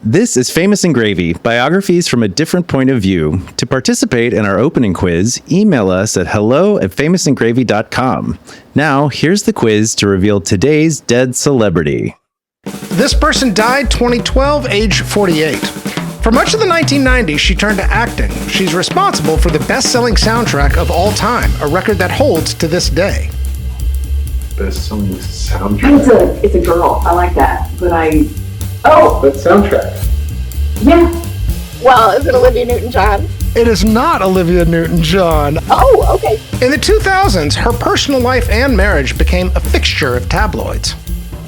This is Famous and Gravy, biographies from a different point of view. To participate in our opening quiz, email us at hello@famousandgravy.com. Now, here's the quiz to reveal today's dead celebrity. This person died 2012, age 48. For much of the 1990s, she turned to acting. She's responsible for the best-selling soundtrack of all time, a record that holds to this day. Best-selling soundtrack? It's a girl. I like that. But That soundtrack. Yeah. Well, is it Olivia Newton-John? It is not Olivia Newton-John. Oh, okay. In the 2000s, her personal life and marriage became a fixture of tabloids.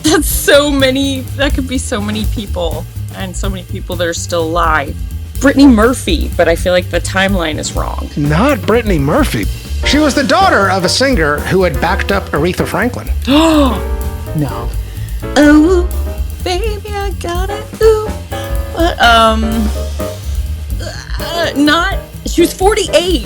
That's so many. That could be so many people, and so many people that are still alive. Brittany Murphy, but I feel like the timeline is wrong. Not Brittany Murphy. She was the daughter of a singer who had backed up Aretha Franklin. No. Oh, baby, I got it. Ooh. But, not. She was 48.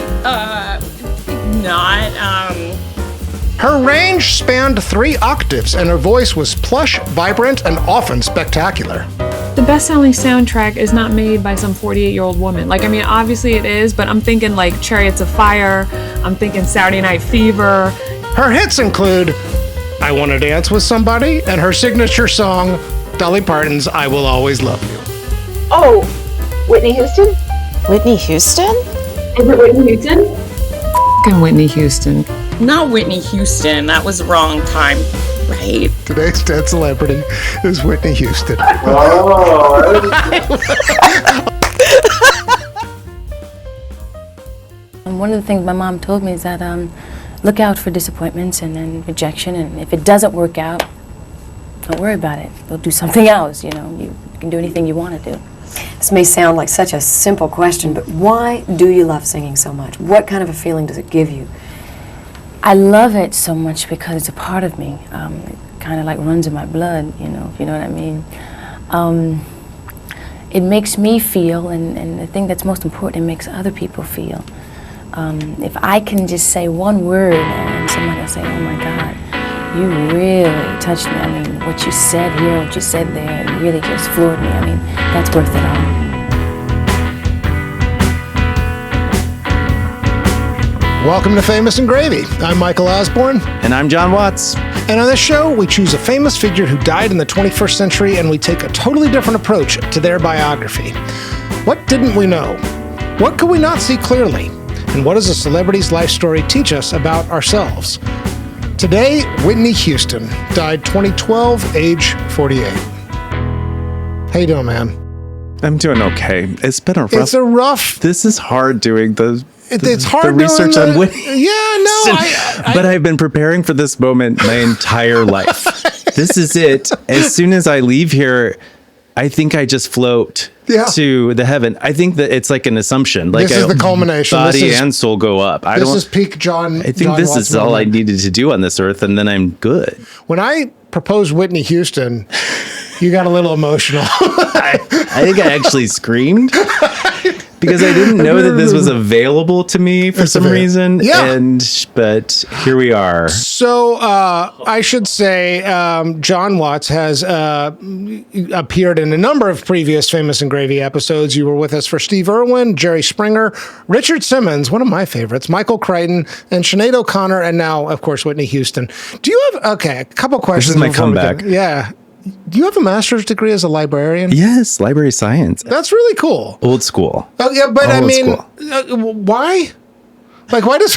Her range spanned 3 octaves, and her voice was plush, vibrant, and often spectacular. The best-selling soundtrack is not made by some 48-year-old woman. Obviously it is, but I'm thinking like Chariots of Fire. I'm thinking Saturday Night Fever. Her hits include I Wanna Dance With Somebody and her signature song, Dolly Parton's I Will Always Love You. Oh, Whitney Houston? Whitney Houston? Is it Whitney Houston? Fucking Whitney Houston. Not Whitney Houston. That was the wrong time. Right. Today's dead celebrity is Whitney Houston. One of the things my mom told me is that look out for disappointments and rejection, and if it doesn't work out, don't worry about it. Go do something else, you can do anything you want to do. This may sound like such a simple question, but why do you love singing so much? What kind of a feeling does it give you? I love it so much because it's a part of me. It kind of like runs in my blood, if you know what I mean. It makes me feel, and the thing that's most important, it makes other people feel. If I can just say one word and somebody will say, oh my God, you really touched me. I mean, what you said here, what you said there, it really just floored me. I mean, that's worth it all. Welcome to Famous and Gravy. I'm Michael Osborne. And I'm John Watts. And on this show, we choose a famous figure who died in the 21st century, and we take a totally different approach to their biography. What didn't we know? What could we not see clearly? And what does a celebrity's life story teach us about ourselves? Today, Whitney Houston died 2012, age 48. How you doing, man? I'm doing okay. It's been a rough... This is hard doing it's hard the research on Whitney. Yeah, no, but I've been preparing for this moment my entire life. This is it. As soon as I leave here, I think I just float to the heaven. I think that it's like an assumption. Like this is the culmination. Body and soul go up. This is peak John. I think this is all I needed to do on this earth, and then I'm good. When I proposed Whitney Houston, you got a little emotional. I think I actually screamed. Because I didn't know that this was available to me for some reason. Yeah. But here we are. So I should say John Watts has appeared in a number of previous Famous and Gravy episodes. You were with us for Steve Irwin, Jerry Springer, Richard Simmons, one of my favorites, Michael Crichton, and Sinead O'Connor, and now, of course, Whitney Houston. Do you have, a couple questions. This is my comeback. Yeah. Do you have a master's degree as a librarian? Yes, library science. That's really cool. Old school. Oh, yeah, but I mean, why? Like, why does...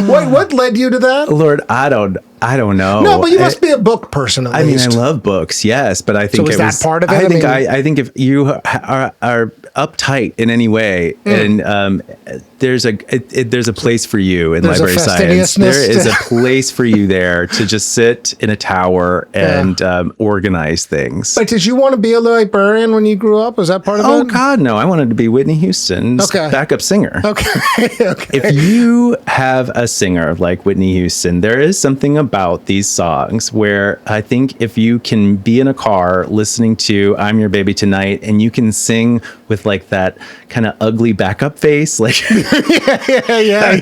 what led you to that? Lord, I don't know. No, but you must be a book person at least. I mean, I love books, yes, but I think so. Is that part of it? I think if you are uptight in any way, and there's a place for you in library science. There is a place for you there to just sit in a tower and organize things. But did you want to be a librarian when you grew up? Was that part of it? Oh God, no! I wanted to be Whitney Houston's backup singer. Okay. If you have a singer like Whitney Houston, there is something about about these songs where I think if you can be in a car listening to I'm Your Baby Tonight and you can sing with like that kind of ugly backup face, like yeah.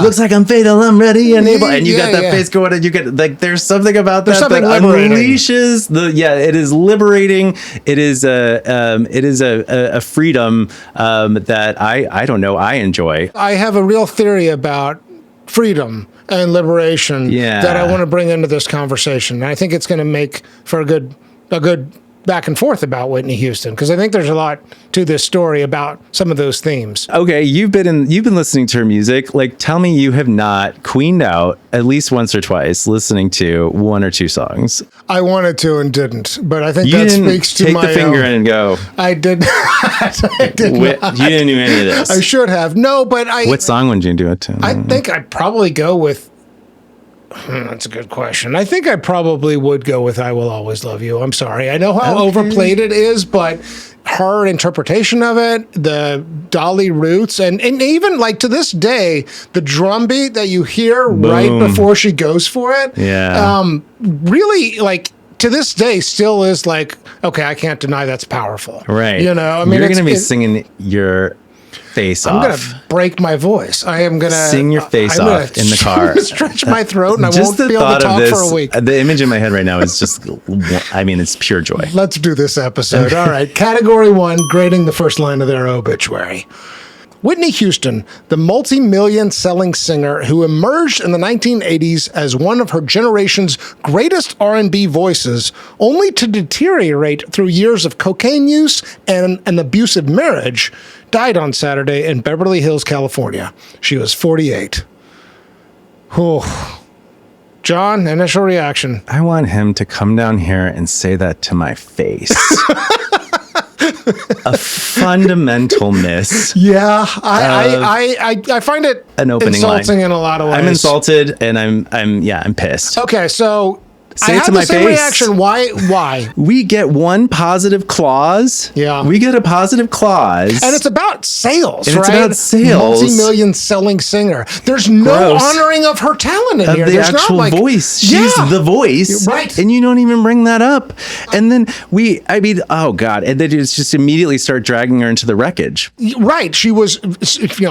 looks like I'm fatal, I'm ready and able, and you got that face going, and you get like there's something about that unleashes it is liberating. It is a freedom that I don't know, I enjoy. I have a real theory about freedom and liberation that I want to bring into this conversation. And I think it's going to make for a good back and forth about Whitney Houston, because I think there's a lot to this story about some of those themes. Okay, you've been listening to her music. Like, tell me you have not queened out at least once or twice listening to one or two songs. I wanted to and didn't, but I think that speaks to my take the finger in and go. I did not. I did not. You didn't do any of this. I should have. No, but What song would you do it to? I think I'd probably go with. That's a good question. I think I probably would go with I Will Always Love You. I'm sorry. I know how overplayed it is, but her interpretation of it, the Dolly roots, and even like to this day, the drum beat that you hear right before she goes for it. Yeah. Really, like, to this day, still is like, okay, I can't deny that's powerful. Right. You know, I mean, you're going to be singing your face off. I'm going to break my voice. I am going to sing your face off in the car. Stretch my throat, and I just won't be able to talk for a week. The image in my head right now is just, I mean, it's pure joy. Let's do this episode. All right. Category 1, grading the first line of their obituary. Whitney Houston, the multi-million selling singer who emerged in the 1980s as one of her generation's greatest R&B voices, only to deteriorate through years of cocaine use and an abusive marriage, died on Saturday in Beverly Hills, California. She was 48. Oh. John, initial reaction. I want him to come down here and say that to my face. A fundamental miss. Yeah, I find it an opening insulting line. In a lot of ways. I'm insulted and I'm pissed. Okay, so Say I it had to the my same face. reaction. Why? We get one positive clause. Yeah. We get a positive clause. And it's about sales, and right? It's about sales. Multi-million selling singer. There's no honoring of her talent in here. The There's actual not like, voice. She's the voice. Right. And you don't even bring that up. And then oh God. And then it's just immediately start dragging her into the wreckage. Right. She was,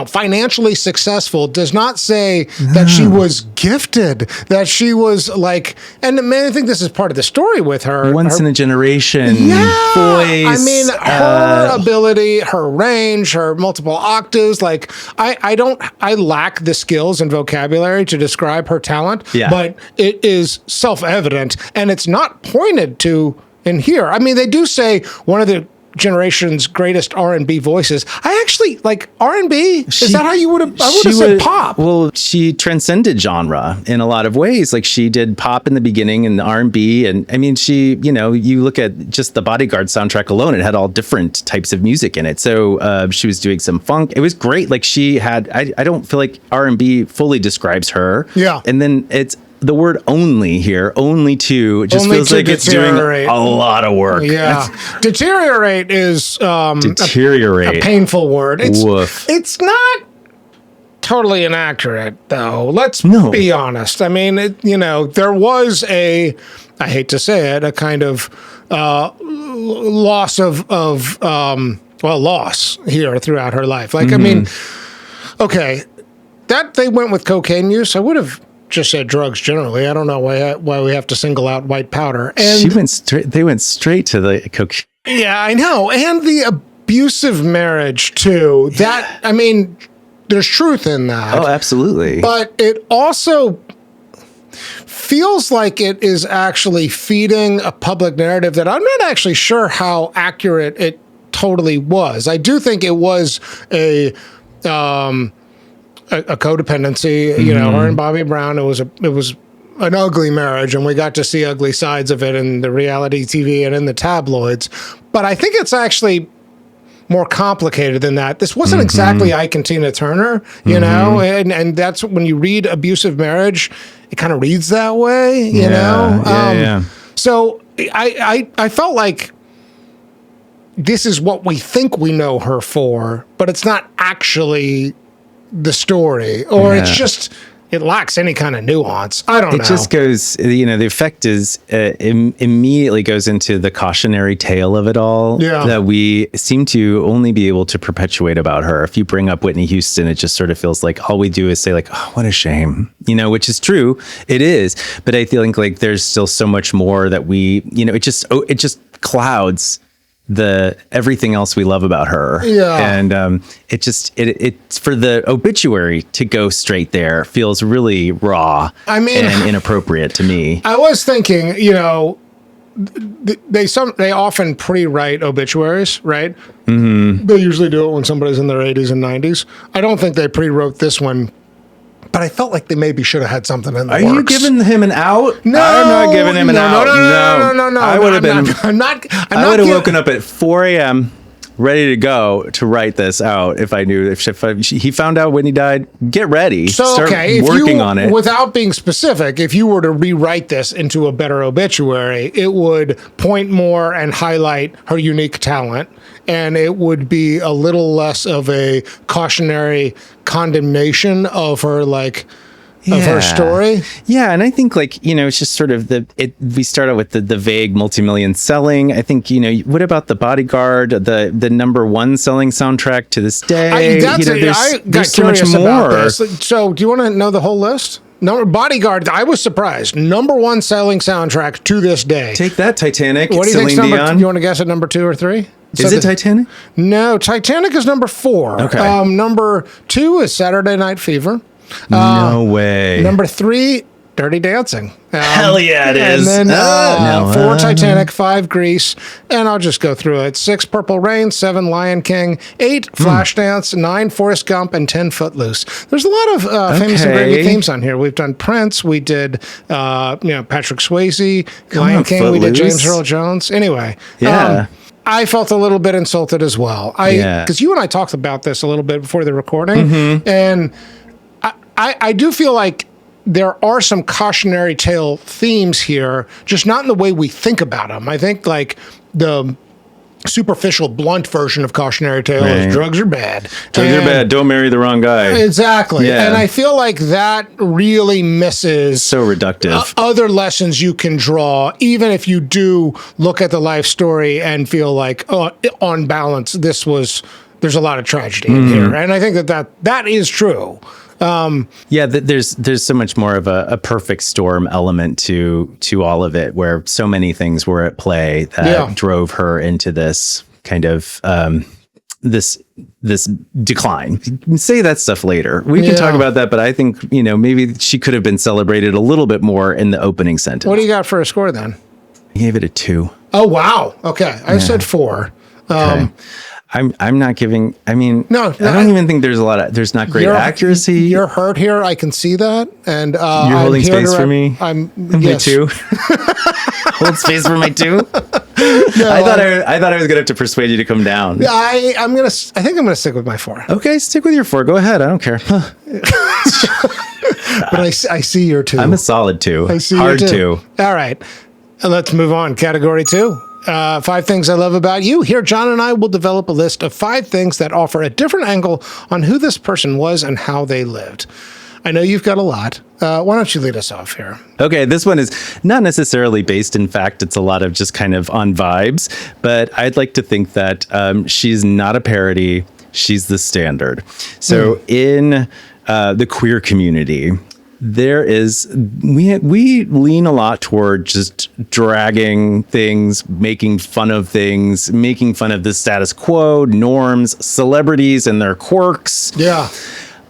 financially successful. Does not say that she was gifted, that she was like, and I think this is part of the story with her. Once in a generation voice. I mean, her ability, her range, her multiple octaves. Like, I lack the skills and vocabulary to describe her talent, but it is self-evident, and it's not pointed to in here. I mean, they do say one of the generation's greatest R&B voices. I actually like R&B. Is that how you would have? I would have said pop. Well, she transcended genre in a lot of ways. Like, she did pop in the beginning and R&B, and I mean, she, you look at just the Bodyguard soundtrack alone, it had all different types of music in it. So she was doing some funk. It was great. Like, she had. I don't feel like R&B fully describes her. Yeah. And then it's the word only here, only to, just feels like it's doing a lot of work. Yeah. Deteriorate is deteriorate. A painful word. Woof. It's not totally inaccurate, though. Let's be honest. I mean, there was I hate to say it, a kind of loss loss here throughout her life. Like, I mean, okay, that they went with cocaine use. I would have just said drugs generally. I don't know why we have to single out white powder. And they went straight to the cocaine. Yeah, I know. And the abusive marriage too. That, I mean, there's truth in that. Oh, absolutely. But it also feels like it is actually feeding a public narrative that I'm not actually sure how accurate it totally was. I do think it was a codependency, her and Bobby Brown. It was an ugly marriage, and we got to see ugly sides of it in the reality TV and in the tabloids. But I think it's actually more complicated than that. This wasn't exactly Ike and Tina Turner, and that's when you read abusive marriage, it kind of reads that way, you know? Yeah. So I felt like this is what we think we know her for, but it's not actually the story, or it's just it lacks any kind of nuance. I don't know. It just goes, the effect is immediately goes into the cautionary tale of it all that we seem to only be able to perpetuate about her. If you bring up Whitney Houston, it just sort of feels like all we do is say like, oh, what a shame, which is true. It is. But I feel like there's still so much more that we, it just clouds everything else we love about her. And it's for the obituary to go straight there feels really raw and inappropriate to me. I was thinking, they often pre-write obituaries, right? Mm-hmm. They usually do it when somebody's in their 80s and 90s. I don't think they pre-wrote this one, but I felt like they maybe should have had something in the works. Are you giving him an out? No, I'm not giving him an out. No. I would have woken up at 4 a.m. ready to go to write this out if I knew if he found out Whitney died. Get ready. Start working on it. Without being specific, if you were to rewrite this into a better obituary, it would point more and highlight her unique talent, and it would be a little less of a cautionary condemnation of her of her story. Yeah, and I think it's just sort of we start out with the vague multi-million selling. I think, what about the Bodyguard, the #1 selling soundtrack to this day? I got so curious about this. So do you want to know the whole list? Bodyguard, I was surprised. #1 selling soundtrack to this day. Take that, Titanic. What do you think? You want to guess at number 2 or 3? Is it Titanic? No, Titanic is number 4. Okay. Number 2 is Saturday Night Fever. No way. Number 3, Dirty Dancing. Hell yeah, it is. And then 4, Titanic, 5, Grease, and I'll just go through it. 6, Purple Rain, 7, Lion King, 8, Flashdance, 9, Forrest Gump, and 10, Footloose. There's a lot of famous and great themes on here. We've done Prince, we did Patrick Swayze, Lion King, Footloose. We did James Earl Jones. Anyway. Yeah. I felt a little bit insulted as well. Because you and I talked about this a little bit before the recording, and I do feel like there are some cautionary tale themes here, just not in the way we think about them. I think the superficial, blunt version of cautionary tale is drugs are bad. Drugs are bad. Don't marry the wrong guy. Exactly. Yeah. And I feel like that really misses so reductive other lessons you can draw, even if you do look at the life story and feel like, on balance, there's a lot of tragedy in here. And I think that is true. There's so much more of a perfect storm element to all of it, where so many things were at play that drove her into this kind of this decline. You can say that stuff later. We can talk about that, but I think maybe she could have been celebrated a little bit more in the opening sentence. What do you got for a score then? I gave it a 2. Oh wow. Okay, I said 4. Okay. I'm not giving. I don't even think there's not great accuracy. You're hurt here. I can see that, and you're holding space for me. Yes. 2. Hold space for my 2. No, I thought I was gonna have to persuade you to come down. I think I'm gonna stick with my 4. Okay, stick with your 4. Go ahead. I don't care. But I see your 2. I'm a solid 2. I see hard your 2. All right, let's move on. Category 2. 5 things I love about you. Here, John and I will develop a list of 5 things that offer a different angle on who this person was and how they lived. I know you've got a lot. Why don't you lead us off here? Okay, this one is not necessarily based in fact. It's a lot of just kind of on vibes. But I'd like to think that she's not a parody. She's the standard. So in the queer community, we lean a lot toward just dragging things, making fun of things, making fun of the status quo, norms, celebrities and their quirks. Yeah.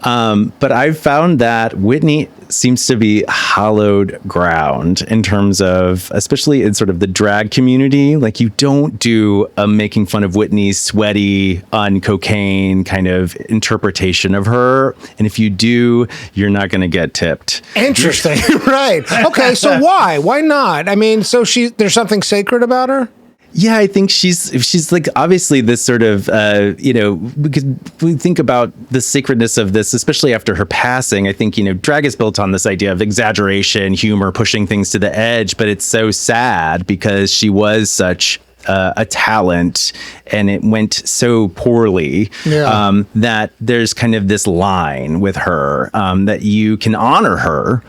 But I've found that Whitney seems to be hallowed ground in terms of, especially in sort of the drag community. Like, you don't do a making fun of Whitney's sweaty on cocaine kind of interpretation of her. And if you do, you're not going to get tipped. Interesting. Right. Okay. So why? Why not? I mean, so there's something sacred about her? Yeah, I think she's like obviously this sort of, because we think about the sacredness of this, especially after her passing. I think, drag is built on this idea of exaggeration, humor, pushing things to the edge. But it's so sad because she was such a talent and it went so poorly that there's kind of this line with her that you can honor her.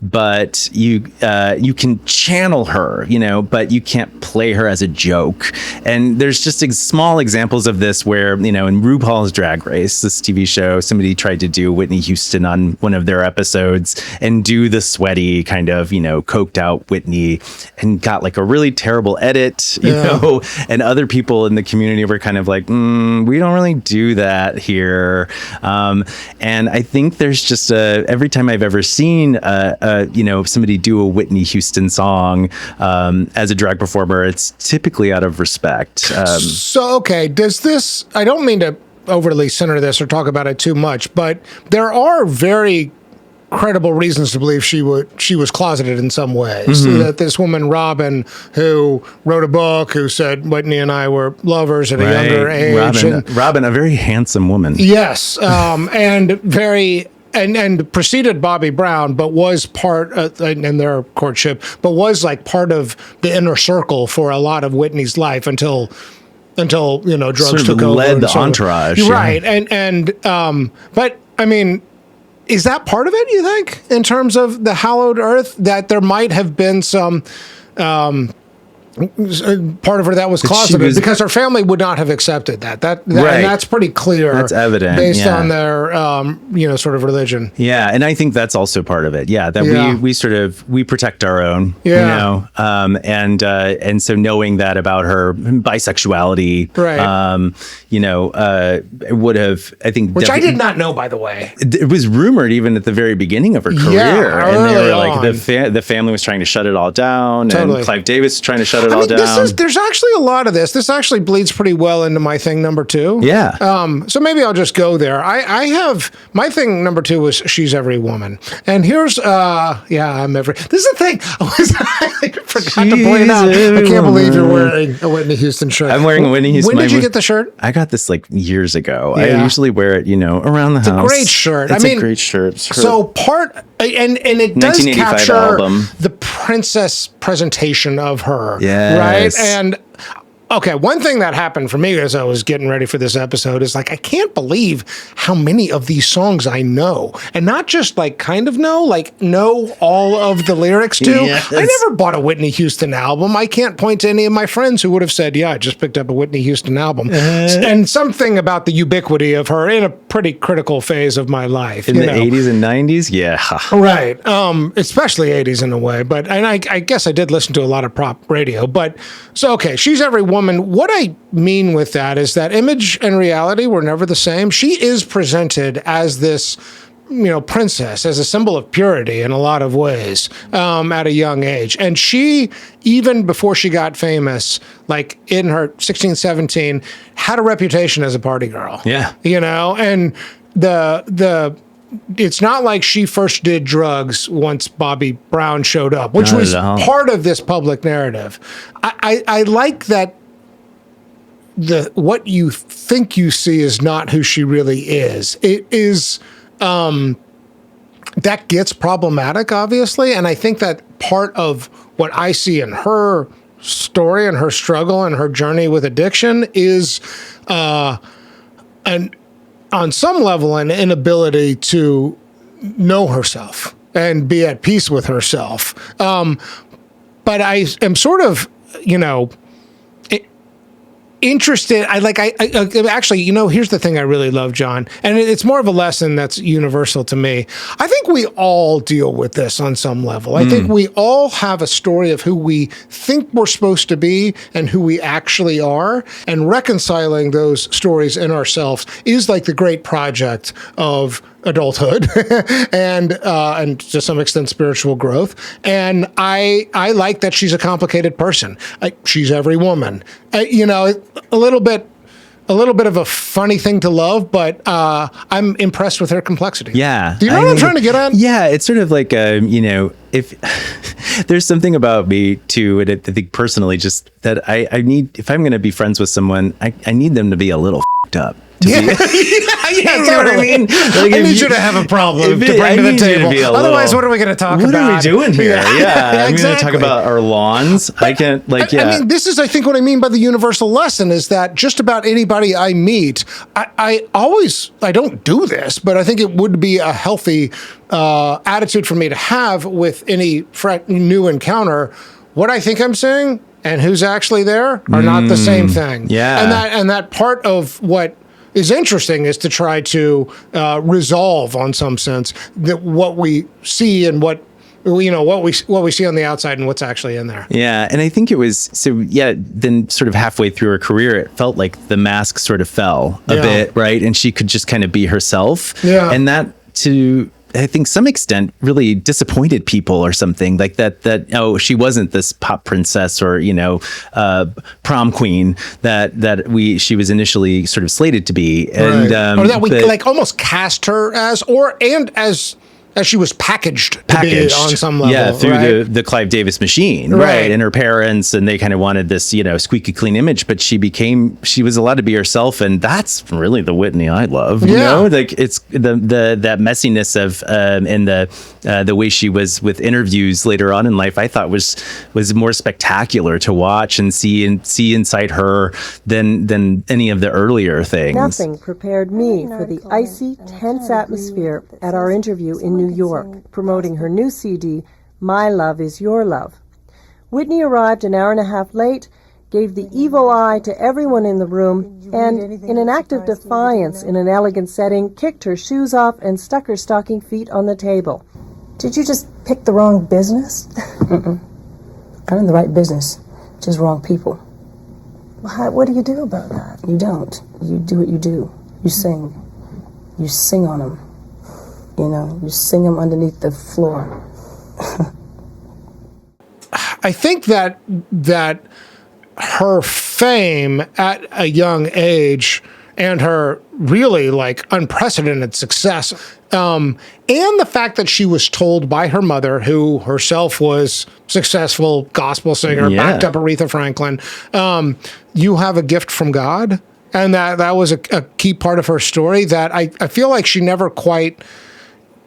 But you can channel her, but you can't play her as a joke. And there's just small examples of this where, in RuPaul's Drag Race, this TV show, somebody tried to do Whitney Houston on one of their episodes and do the sweaty kind of, coked out Whitney and got like a really terrible edit, you know, and other people in the community were kind of like, we don't really do that here. And I think there's just every time I've ever seen somebody do a Whitney Houston song as a drag performer, it's typically out of respect. Does this, I don't mean to overly center this or talk about it too much, but there are very credible reasons to believe she was closeted in some ways. That this woman, Robyn, who wrote a book, who said Whitney and I were lovers at a younger age. Robyn, a very handsome woman. Yes, and very... And preceded Bobby Brown, but was part in their courtship, but was like part of the inner circle for a lot of Whitney's life until drugs sort of took over. Led the entourage, right? But I mean, is that part of it? You think, in terms of the hallowed earth, that there might have been some. Part of her that was closeted because her family would not have accepted that. Right. And that's pretty clear. That's evident based on their, sort of religion. Yeah, and I think that's also part of it. Yeah, that we protect our own. Yeah. And so knowing that about her bisexuality, right. Would have, I think, which I did not know, by the way. It was rumored even at the very beginning of her career, and they were like the family was trying to shut it all down, and Clive Davis was trying to shut it all down. There's actually a lot of this. This actually bleeds pretty well into my thing number 2. Yeah. So maybe I'll just go there. I have my thing number 2 was She's Every Woman, and here's I'm every. This is the thing. I forgot to point out. I can't believe you're wearing a Whitney Houston shirt. I'm wearing a Whitney Houston. When did you get the shirt? I got this like years ago. I usually wear it, around the house. It's a great shirt. It's a great shirt. So and it does capture the princess presentation of her. Yes. Right? And okay, one thing that happened for me as I was getting ready for this episode is like, I can't believe how many of these songs I know. And not just like kind of know, like know all of the lyrics to. Yes. I never bought a Whitney Houston album. I can't point to any of my friends who would have said, I just picked up a Whitney Houston album. And something about the ubiquity of her in a pretty critical phase of my life. In the 80s and 90s? Yeah. Right. Especially 80s in a way. But I guess I did listen to a lot of pop radio. But so, okay, She's Every Woman. What I mean with that is that image and reality were never the same. She is presented as this, princess, as a symbol of purity in a lot of ways at a young age. And she, even before she got famous, like in her 16, 17, had a reputation as a party girl. Yeah. And it's not like she first did drugs once Bobby Brown showed up, which was part of this public narrative. I like that what you think you see is not who she really is. It is that gets problematic, obviously, and I think that part of what I see in her story and her struggle and her journey with addiction is on some level an inability to know herself and be at peace with herself. But I am sort of, interested. Actually, here's the thing I really love, John, and it's more of a lesson that's universal to me. I think we all deal with this on some level. I think we all have a story of who we think we're supposed to be and who we actually are, and reconciling those stories in ourselves is like the great project of adulthood and to some extent spiritual growth. And I like that she's a complicated person. She's every woman. A little bit of a funny thing to love, but I'm impressed with her complexity. Yeah. Do you know what I'm trying to get at? Yeah, it's sort of like, if there's something about me too, and I think personally, just that I need, if I'm going to be friends with someone, I need them to be a little f***ed up. to Yeah, be. yeah, You know what I mean? Like, I need you to have a problem to bring to the table. Otherwise, what are we going to talk about? What are we doing here? Yeah, I'm going to talk exactly. about our lawns. I can't, like, yeah. I mean, this is, I think, what I mean by the universal lesson is that just about anybody I meet, I don't do this, but I think it would be a healthy attitude for me to have with any new encounter. What I think I'm saying and who's actually there are not the same thing. Yeah. And that part of what is interesting is to try to resolve, on some sense, that what we see and what we see on the outside and what's actually in there. Yeah, and I think it was then sort of halfway through her career, it felt like the mask sort of fell a bit, right? And she could just kind of be herself. Yeah. And that, to I think some extent, really disappointed people or something like that she wasn't this pop princess or prom queen that she was initially sort of slated to be, and or that we like almost cast her as, as she was packaged to be on some level. Through the Clive Davis machine, right? And her parents, and they kind of wanted this, squeaky clean image, but she was allowed to be herself, and that's really the Whitney I love. You know, like it's that messiness of and the way she was with interviews later on in life, I thought was more spectacular to watch and see inside her than any of the earlier things. Nothing prepared me for the icy, tense atmosphere at our interview in New York, promoting her new CD, My Love Is Your Love. Whitney arrived an hour and a half late, gave the evil eye to everyone in the room, and, in an act of defiance in an elegant setting, kicked her shoes off and stuck her stocking feet on the table. Did you just pick the wrong business? I'm in the right business, just wrong people. Well, what do you do about that? You don't. You do what you do. You sing. You sing on them. You sing them underneath the floor. I think that her fame at a young age and her really like unprecedented success, and the fact that she was told by her mother, who herself was successful gospel singer, backed up Aretha Franklin, you have a gift from God, and that was a key part of her story that I feel like she never quite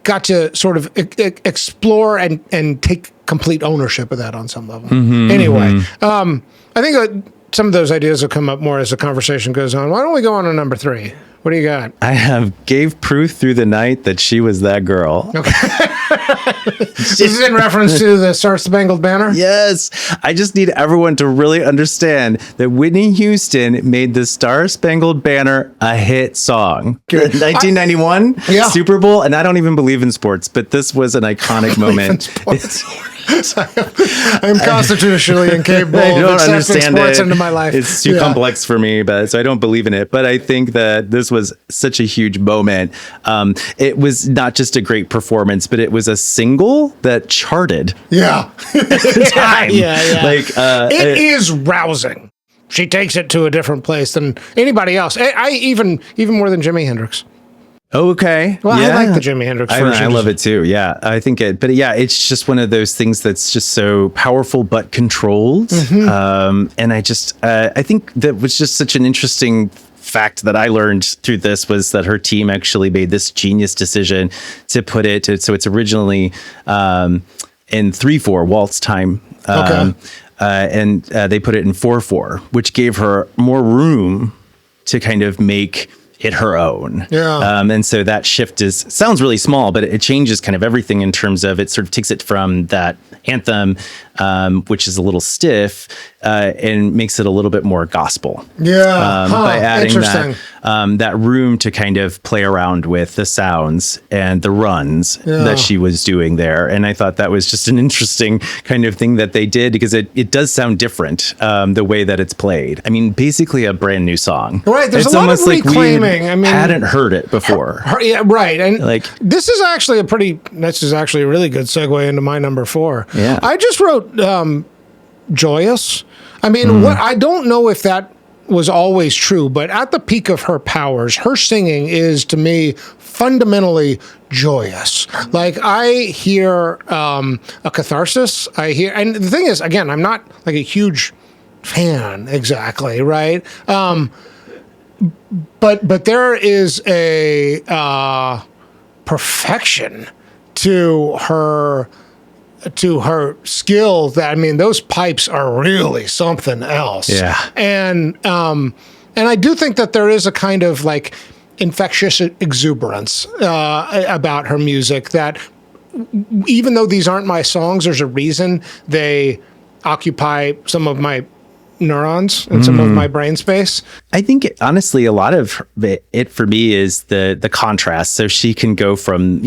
got to sort of explore and take complete ownership of that on some level. Anyway, I think that some of those ideas will come up more as the conversation goes on. Why don't we go on to number 3? What do you got? I gave proof through the night that she was that girl. Okay. This is in reference to the Star-Spangled Banner? Yes. I just need everyone to really understand that Whitney Houston made the Star-Spangled Banner a hit song. 1991 Super Bowl, and I don't even believe in sports, but this was an iconic moment. I'm constitutionally incapable of accepting sports into my life. It's too complex for me, so I don't believe in it. But I think that this was such a huge moment. It was not just a great performance, but it was a single that charted. Yeah. Time. Like it is rousing. She takes it to a different place than anybody else. I even more than Jimi Hendrix. Oh, okay. Well, I like the Jimi Hendrix version. I love it too. Yeah, I think it's just one of those things that's just so powerful but controlled. And I think that was just such an interesting fact that I learned through this was that her team actually made this genius decision to put it. So it's originally in 3/4 waltz time. And they put it in 4/4, which gave her more room to kind of make it her own. And so that shift sounds really small, but it changes kind of everything in terms of it sort of takes it from that anthem, which is a little stiff, and makes it a little bit more gospel. By adding that room to kind of play around with the sounds and the runs that she was doing there. And I thought that was just an interesting kind of thing that they did, because it does sound different, the way that it's played. I mean, basically a brand new song. Right. There's it's a lot almost of reclaiming. Like we hadn't heard it before. Right. And like, this is actually a really good segue into my number 4. Yeah. I just wrote Joyous. I mean, I don't know if that was always true, but at the peak of her powers, her singing is, to me, fundamentally joyous. Like, I hear a catharsis. And the thing is, again, I'm not like a huge fan exactly, right? But there is a perfection to her skill that, I mean, those pipes are really something else. Yeah. And I do think that there is a kind of like infectious exuberance about her music that, even though these aren't my songs, there's a reason they occupy some of my neurons and some of my brain space. I think honestly, a lot of it for me is the contrast. So she can go from,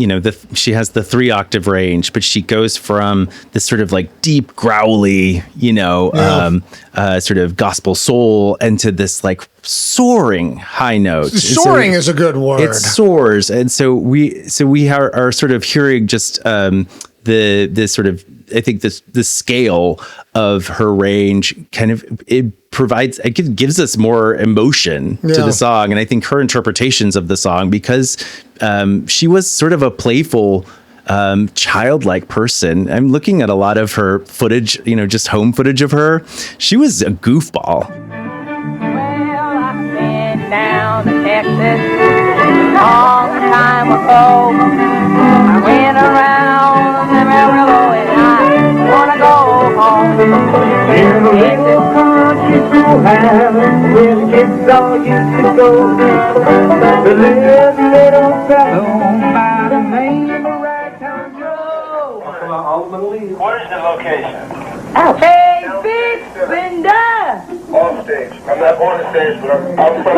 she has the 3-octave range, but she goes from this sort of like deep growly, sort of gospel soul into this like soaring high note. Soaring is a good word. It soars. And so we are sort of hearing just the sort of, I think the scale of her range kind of, it gives us more emotion to the song. And I think her interpretations of the song, because she was sort of a playful, childlike person. I'm looking at a lot of her footage, just home footage of her. She was a goofball. Well, I've been down to Texas a long time ago. I went around the railroad and I wanna go home. In the little country schoolhouse where the kids all used to go, the little fellow by the name of Ragtime Joe. Where's the location? Hey, Big Linda! On stage. I'm not on the stage, but I'm from.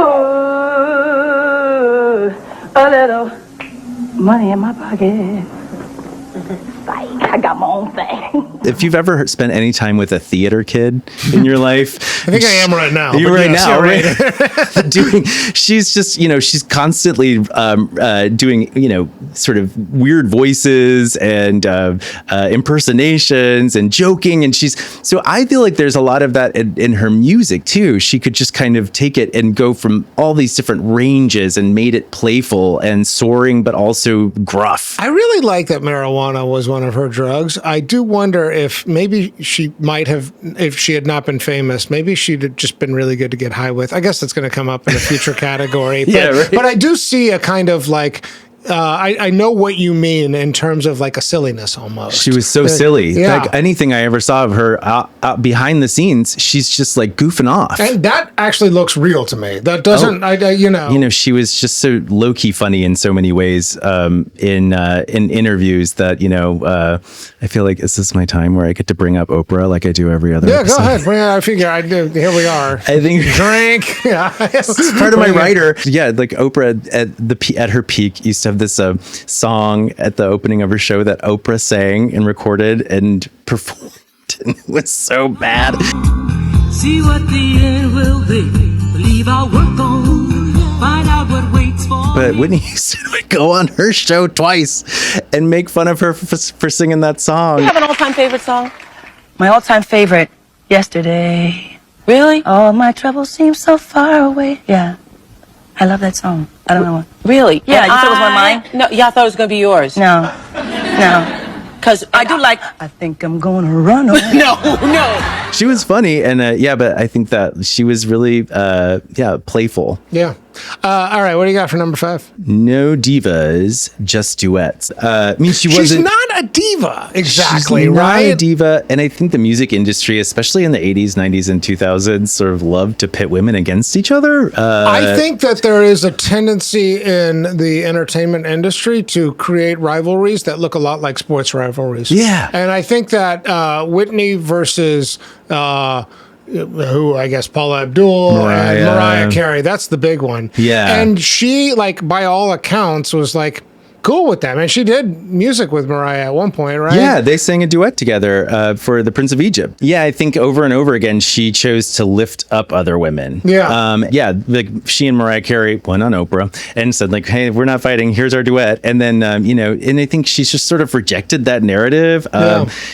A little money in my pocket. Like, I got my own thing. If you've ever spent any time with a theater kid in your life, I think I am right now. You're right now, right? She's just, she's constantly doing, sort of weird voices and impersonations and joking. And so I feel like there's a lot of that in her music too. She could just kind of take it and go from all these different ranges and made it playful and soaring, but also gruff. I really like that marijuana was one of her drugs. I do wonder if maybe she might have, if she had not been famous, maybe she'd have just been really good to get high with. I guess that's going to come up in a future category. But I do see a kind of like, I know what you mean in terms of like a silliness almost. She was so silly. Yeah. Like anything I ever saw of her out behind the scenes, she's just like goofing off. And that actually looks real to me. That doesn't, she was just so low key funny in so many ways in interviews that, I feel like is this my time where I get to bring up Oprah like I do every other episode? Go ahead. Bring it. I figure I do. Here we are. I think drink. Yeah. It's part of my writer. Yeah. Like Oprah at her peak used to have this song at the opening of her show that Oprah sang and recorded and performed, and it was so bad. See what the end will be. Leave our work on. Find out what waits for. But Whitney Houston would go on her show twice and make fun of her for singing that song. Do you have an all-time favorite song? My all-time favorite, Yesterday. Really? All my troubles seem so far away. Yeah. I love that song. I don't know what. Really? Yeah, you thought it was one of mine? No, yeah, I thought it was going to be yours. No. Because I do like... I think I'm going to run away. No. She was funny, and but I think that she was really, playful. Yeah. All right, what do you got for number 5? No divas, just duets. She's not a diva, exactly, she's right? Not a diva, and I think the music industry, especially in the 80s, 90s, and 2000s, sort of loved to pit women against each other. I think that there is a tendency in the entertainment industry to create rivalries that look a lot like sports rivalries. Yeah. And I think that Whitney versus... who I guess Paula Abdul and Mariah Carey. That's the big one. Yeah. And she, like, by all accounts, was like cool with that. And she did music with Mariah at one point, right? Yeah, they sang a duet together for The Prince of Egypt. Yeah, I think over and over again, she chose to lift up other women. Yeah. Like she and Mariah Carey went on Oprah and said like, hey, we're not fighting. Here's our duet. And then, and I think she's just sort of rejected that narrative.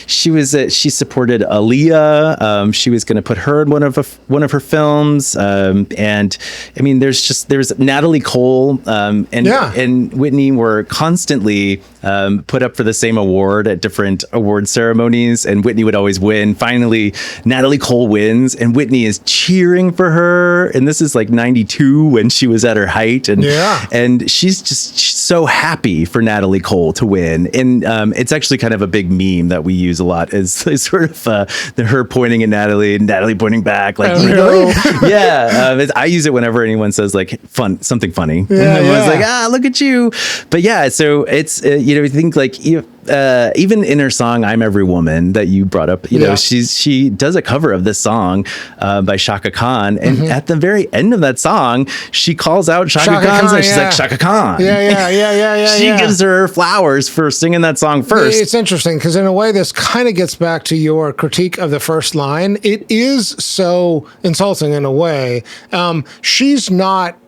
She supported Aaliyah. She was going to put her in one of her films. And I mean, there's Natalie Cole and Whitney were constantly put up for the same award at different award ceremonies, and Whitney would always win. Finally, Natalie Cole wins, and Whitney is cheering for her. And this is like 92 when she was at her height. And she's just so happy for Natalie Cole to win. And it's actually kind of a big meme that we use a lot, is sort of her pointing at Natalie and Natalie pointing back. Like, I use it whenever anyone says like something funny. And everyone's like, look at you. But yeah, so it's, I think like, even in her song "I'm Every Woman" that you brought up, she does a cover of this song by Shaka Khan, and at the very end of that song, she calls out Shaka Khan, and she's like, Shaka Khan. She gives her flowers for singing that song first. It's interesting because in a way, this kind of gets back to your critique of the first line. It is so insulting in a way. She's not.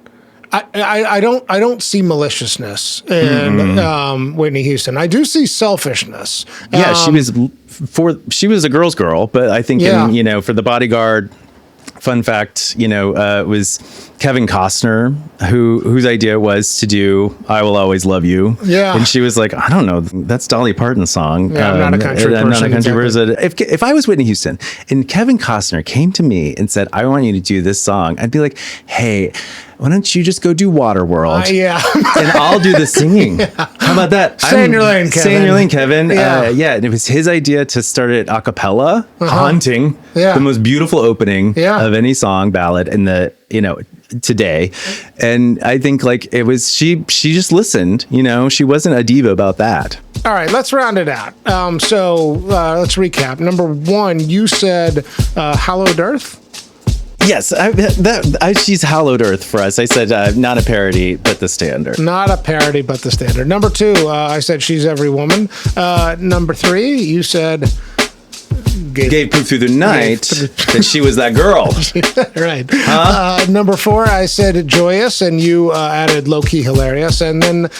I don't see maliciousness in Whitney Houston. I do see selfishness. Yeah, she was a girl's girl, but I think for the Bodyguard, fun fact, it was Kevin Costner whose idea was to do "I Will Always Love You." Yeah, and she was like, I don't know, that's Dolly Parton's song. Yeah, I'm not a country person. I'm not a country person. If I was Whitney Houston and Kevin Costner came to me and said, I want you to do this song, I'd be like, hey, why don't you just go do Waterworld? And I'll do the singing. How about that? Stay in your lane, Kevin. Stay in your lane, Kevin. And it was his idea to start it a cappella, haunting, the most beautiful opening of any song ballad in the, today. And I think like it was, she just listened, she wasn't a diva about that. All right, let's round it out. So let's recap. Number one, you said Hallowed Earth. Yes, she's Hallowed Earth for us. I said not a parody, but the standard. Not a parody, but the standard. Number two, I said She's Every Woman. Number three, you said gave proof through the night that she was that girl. Right. Number four, I said Joyous, and you added Low-Key Hilarious. And then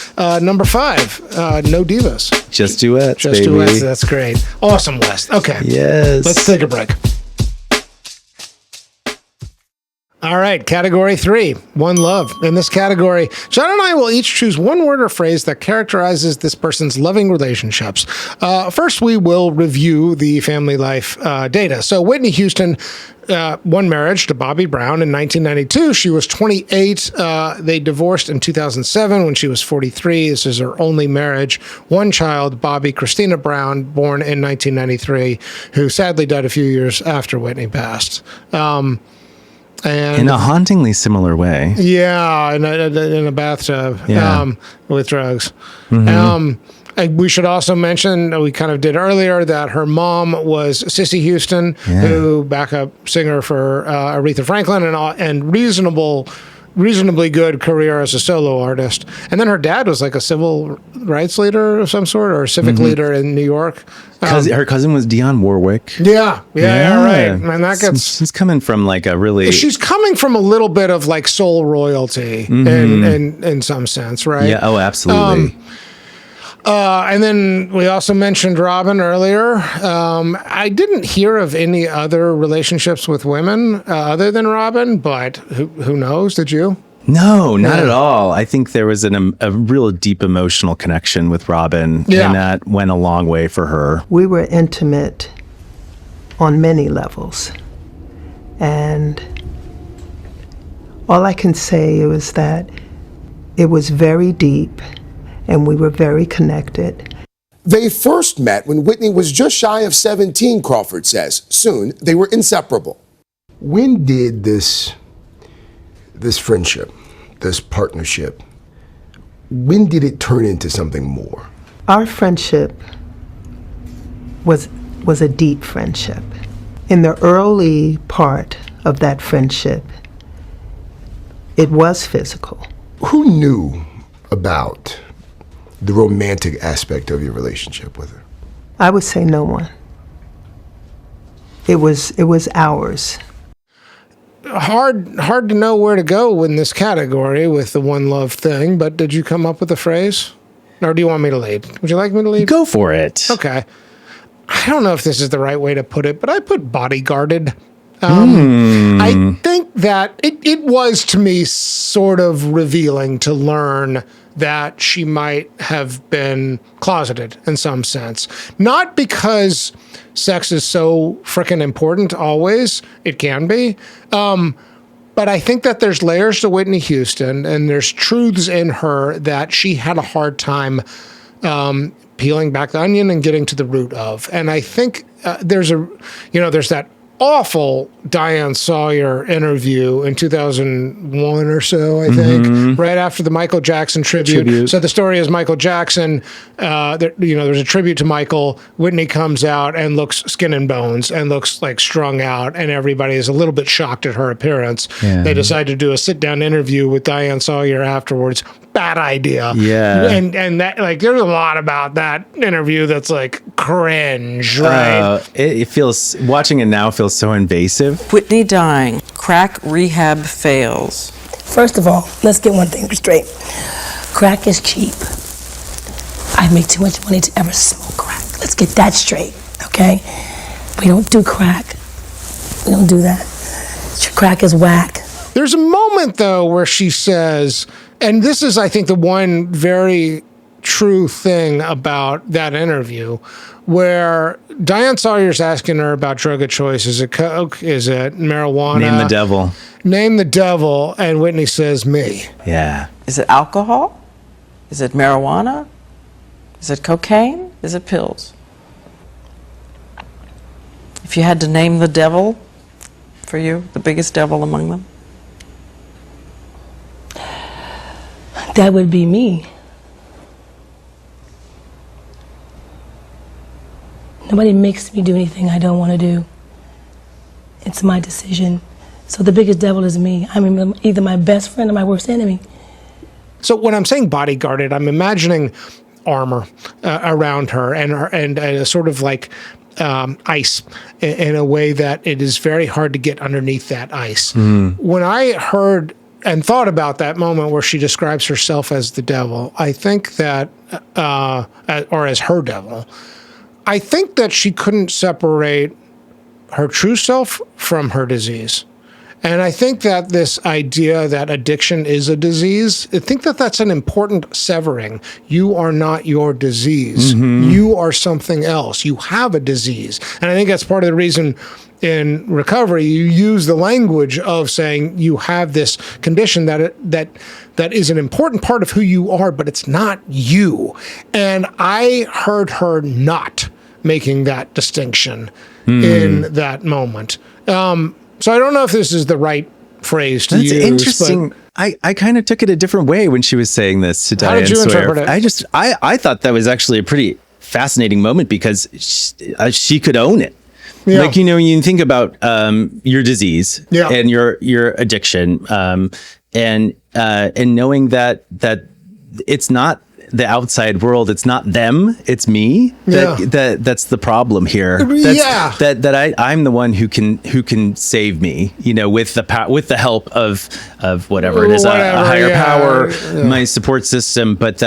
number five, No Divas. Just Duets, Just baby. Duets, that's great. Awesome, West. Okay. Yes. Let's take a break. All right, category 3, One Love. In this category, John and I will each choose one word or phrase that characterizes this person's loving relationships. First, we will review the family life data. So Whitney Houston, one marriage to Bobby Brown in 1992. She was 28. They divorced in 2007 when she was 43. This is her only marriage. One child, Bobby Christina Brown, born in 1993, who sadly died a few years after Whitney passed. And in a hauntingly similar way. Yeah, in a bathtub with drugs. We should also mention, we kind of did earlier, that her mom was Sissy Houston, who backup singer for Aretha Franklin, and reasonably good career as a solo artist. And then her dad was like a civil rights leader of some sort, or a civic leader in New York. Her cousin was Dionne Warwick. Yeah, right. And that gets... She's coming from like a really... She's coming from a little bit of like soul royalty in some sense, right? Yeah, oh, absolutely. And then we also mentioned Robyn earlier. I didn't hear of any other relationships with women other than Robyn, but who knows? Did you? No, not at all. I think there was a real deep emotional connection with Robyn, and that went a long way for her. We were intimate on many levels, and all I can say was that it was very deep, and we were very connected. They first met when Whitney was just shy of 17, Crawford says. Soon, they were inseparable. When did this friendship, this partnership, when did it turn into something more? Our friendship was a deep friendship. In the early part of that friendship, it was physical. Who knew about the romantic aspect of your relationship with her? I would say no one. It was ours. Hard to know where to go in this category with the one love thing, but did you come up with a phrase? Or do you want me to lead? Would you like me to lead? Go for it. Okay. I don't know if this is the right way to put it, but I put bodyguarded. I think that it was to me sort of revealing to learn that she might have been closeted in some sense. Not because sex is so frickin' important always. It can be. But I think that there's layers to Whitney Houston, and there's truths in her that she had a hard time peeling back the onion and getting to the root of. And I think there's that awful Diane Sawyer interview in 2001 or so, I think, right after the Michael Jackson tribute. So the story is Michael Jackson, there's a tribute to Michael. Whitney comes out and looks skin and bones and looks like strung out, and everybody is a little bit shocked at her appearance. Yeah. They decide to do a sit-down interview with Diane Sawyer afterwards. Bad idea. Yeah. And that, like, there's a lot about that interview that's like cringe, right? It feels, watching it now feels so invasive. Whitney dying. Crack rehab fails. First of all, let's get one thing straight. Crack is cheap. I make too much money to ever smoke crack. Let's get that straight, okay? We don't do crack. We don't do that. Crack is whack. There's a moment, though, where she says, and this is, I think, the one very true thing about that interview, where Diane Sawyer's asking her about drug of choice. Is it coke? Is it marijuana? Name the devil. Name the devil. And Whitney says, me. Yeah. Is it alcohol? Is it marijuana? Is it cocaine? Is it pills? If you had to name the devil for you, the biggest devil among them? That would be me. Nobody makes me do anything I don't want to do. It's my decision. So the biggest devil is me. I'm either my best friend or my worst enemy. So when I'm saying bodyguarded, I'm imagining armor around her and a sort of like ice in a way that it is very hard to get underneath that ice. When I heard and thought about that moment where she describes herself as the devil, I think that, or as her devil, I think that she couldn't separate her true self from her disease. And I think that this idea that addiction is a disease, I think that that's an important severing. You are not your disease. You are something else. You have a disease. And I think that's part of the reason in recovery you use the language of saying you have this condition that is an important part of who you are, but it's not you. And I heard her not making that distinction in that moment. So I don't know if this is the right phrase to use. That's interesting. I kind of took it a different way when she was saying this to Diane Sawyer. How did you interpret it? I thought that was actually a pretty fascinating moment because she could own it. Yeah. Like, you think about your disease and your addiction, and knowing that it's not the outside world, it's not them, it's me. That's the problem here. I'm the one who can save me, with the help of whatever it is, a higher power, my support system, but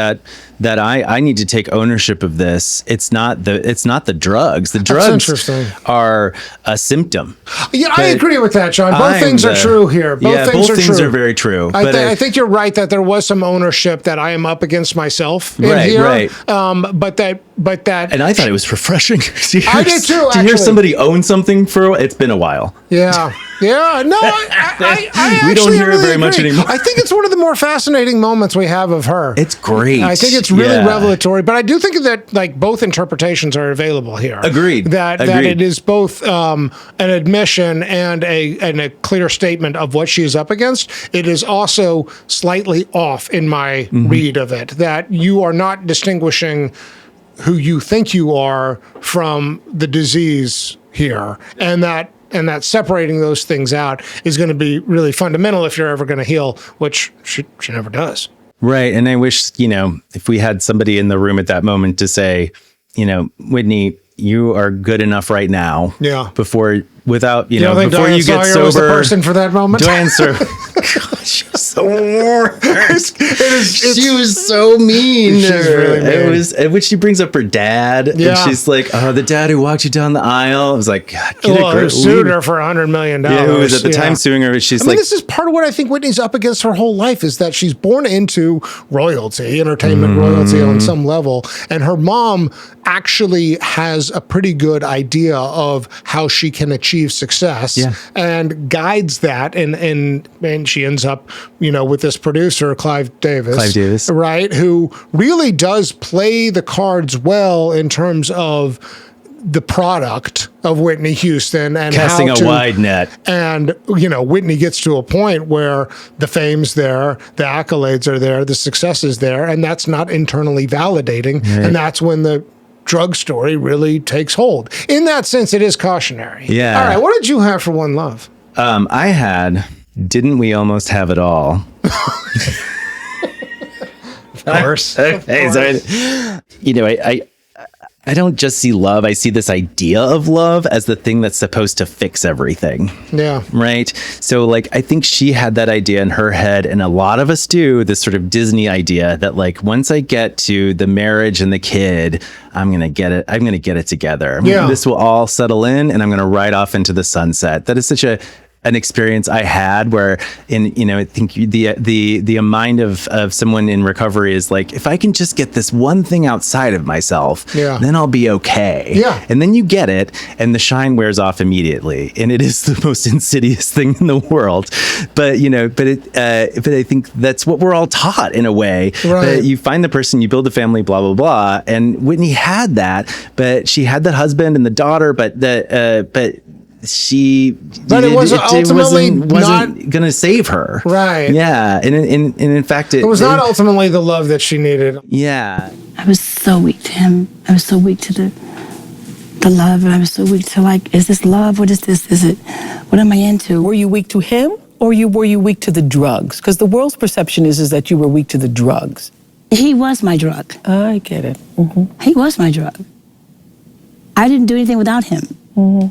that I need to take ownership of this. It's not the drugs. The drugs are a symptom. Yeah, I agree with that, John. Both things are true here. Both things are very true. I think you're right that there was some ownership that I am up against myself in here. Right. But that, and I thought it was refreshing. I did too. To hear somebody own something it's been a while. Yeah. Yeah. No, I we don't hear really it very much anymore. I think it's one of the more fascinating moments we have of her. It's great. I think it's really revelatory, but I do think that both interpretations are available here. Agreed. That it is both an admission and a clear statement of what she is up against. It is also slightly off in my read of it, that you are not distinguishing who you think you are from the disease here, and that separating those things out is going to be really fundamental if you're ever going to heal, which she never does. Right. And I wish, if we had somebody in the room at that moment to say, Whitney, you are good enough right now. Yeah. Before you think before Diane you get Sawyer sober. Was the person for that moment? Diane Sawyer. She's so warm. She was so mean. She's really mean. When she brings up her dad, and she's like, "Oh, the dad who walked you down the aisle." I was like, God, who sued her for $100 million. Yeah, who was at the time suing her. She's like, this is part of what I think Whitney's up against her whole life is that she's born into royalty, entertainment royalty on some level, and her mom actually has a pretty good idea of how she can achieve success and guides that, and she ends up, with this producer, Clive Davis, right, who really does play the cards well in terms of the product of Whitney Houston and casting a wide net. And, Whitney gets to a point where the fame's there, the accolades are there, the success is there, and that's not internally validating. Right. And that's when the drug story really takes hold. In that sense, it is cautionary. Yeah. All right. What did you have for One Love? I had, Didn't We Almost Have It All? Of course. Okay, so I don't just see love. I see this idea of love as the thing that's supposed to fix everything. Yeah. Right. So I think she had that idea in her head, and a lot of us do, this sort of Disney idea that once I get to the marriage and the kid, I'm going to get it. I'm going to get it together. This will all settle in, and I'm going to ride off into the sunset. That is such an experience I had where I think the mind of someone in recovery is if I can just get this one thing outside of myself, then I'll be okay. Yeah. And then you get it, and the shine wears off immediately, and it is the most insidious thing in the world. But I think that's what we're all taught in a way. Right. That you find the person, you build a family, blah blah blah. And Whitney had that, but she had that husband and the daughter, but it wasn't going to save her. Right. Yeah. And in fact, it was not ultimately the love that she needed. Yeah. I was so weak to him. I was so weak to the love. And I was so weak to is this love? What is this? What am I into? Were you weak to him or were you weak to the drugs? Because the world's perception is that you were weak to the drugs. He was my drug. I get it. Mm-hmm. He was my drug. I didn't do anything without him. Mm-hmm.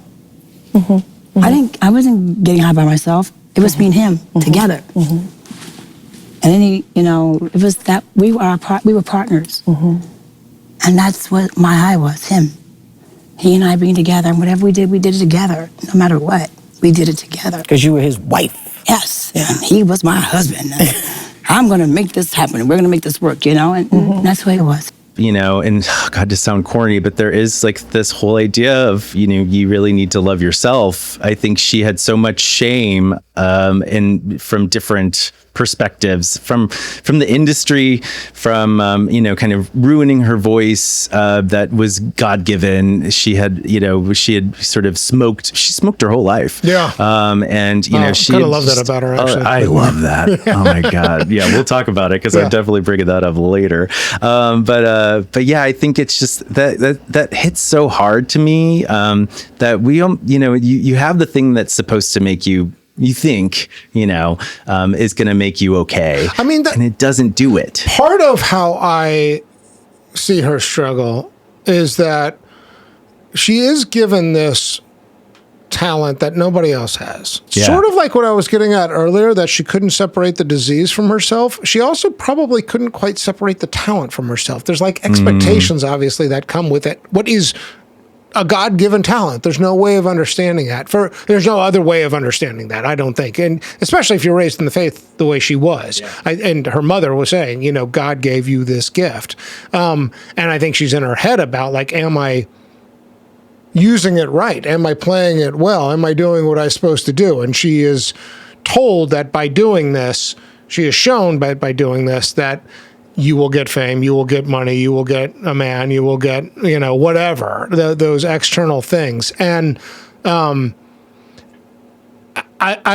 Mm-hmm. Mm-hmm. I wasn't getting high by myself. It was me and him together. Mm-hmm. And then it was that we were partners. Mm-hmm. And that's what my high was, him. He and I being together, and whatever we did it together. No matter what, we did it together. Because you were his wife. Yes, and he was my husband. I'm gonna make this happen. We're gonna make this work, and that's the way it was. And God, to sound corny, but there is this whole idea of, you really need to love yourself. I think she had so much shame from different perspectives, from the industry, from kind of ruining her voice that was God-given. She had sort of smoked her whole life. Yeah. And she kind of love that about her, actually. I love that. Oh my God. Yeah, we'll talk about it because I'm definitely bringing that up later. But yeah, I think it's just that hits so hard to me that you have the thing that's supposed to make you think, is going to make you okay. I mean, and it doesn't do it. Part of how I see her struggle is that she is given this talent that nobody else has. Yeah. Sort of like what I was getting at earlier, that she couldn't separate the disease from herself. She also probably couldn't quite separate the talent from herself. There's expectations, obviously, that come with it. What is a God-given talent? There's no way of understanding that. There's no other way of understanding that, I don't think. And especially if you're raised in the faith the way she was. Yeah. And her mother was saying, God gave you this gift. And I think she's in her head about am I using it right? Am I playing it well? Am I doing what I'm supposed to do? And she is told that by doing this, she is shown by doing this that you will get fame, you will get money, you will get a man, you will get, whatever, those external things. And I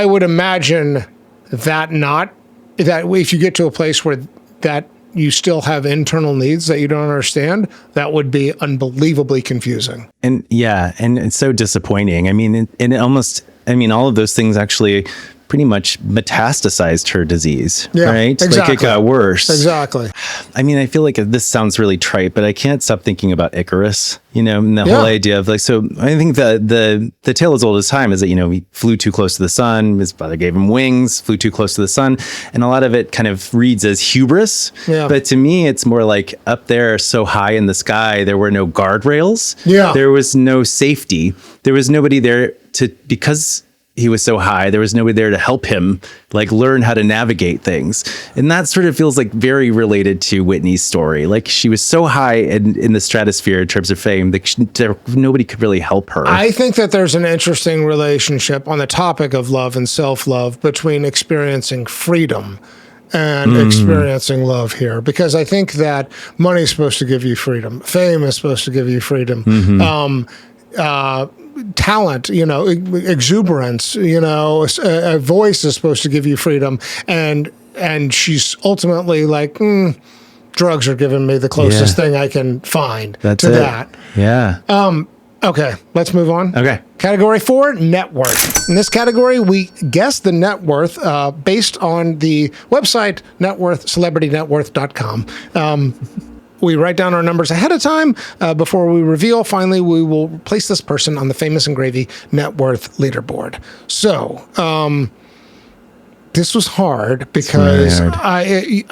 would imagine that if you get to a place where that you still have internal needs that you don't understand, that would be unbelievably confusing. And yeah, and it's so disappointing. I mean, all of those things actually pretty much metastasized her disease, Yeah, right? exactly. Like it got worse. Exactly. I mean, I feel like this sounds really trite, but I can't stop thinking about Icarus, and the whole idea of so I think the tale as old as time is that, he flew too close to the sun. His father gave him wings, flew too close to the sun. And a lot of it kind of reads as hubris. Yeah. But to me, it's more like up there so high in the sky, there were no guardrails. Yeah. There was no safety. There was nobody there because he was so high, there was nobody there to help him learn how to navigate things. And that sort of feels very related to Whitney's story. She was so high in the stratosphere in terms of fame that nobody could really help her. I think that there's an interesting relationship on the topic of love and self-love between experiencing freedom and experiencing love here, because I think that money is supposed to give you freedom. Fame is supposed to give you freedom. Talent, exuberance, a voice is supposed to give you freedom. And she's ultimately drugs are giving me the closest thing I can find to that. Yeah. Okay, let's move on. Okay. Category 4, net worth. In this category, we guess the net worth based on the website celebritynetworth.com. We write down our numbers ahead of time before we reveal. Finally, we will place this person on the Famous and Gravy net worth leaderboard. So, this was hard because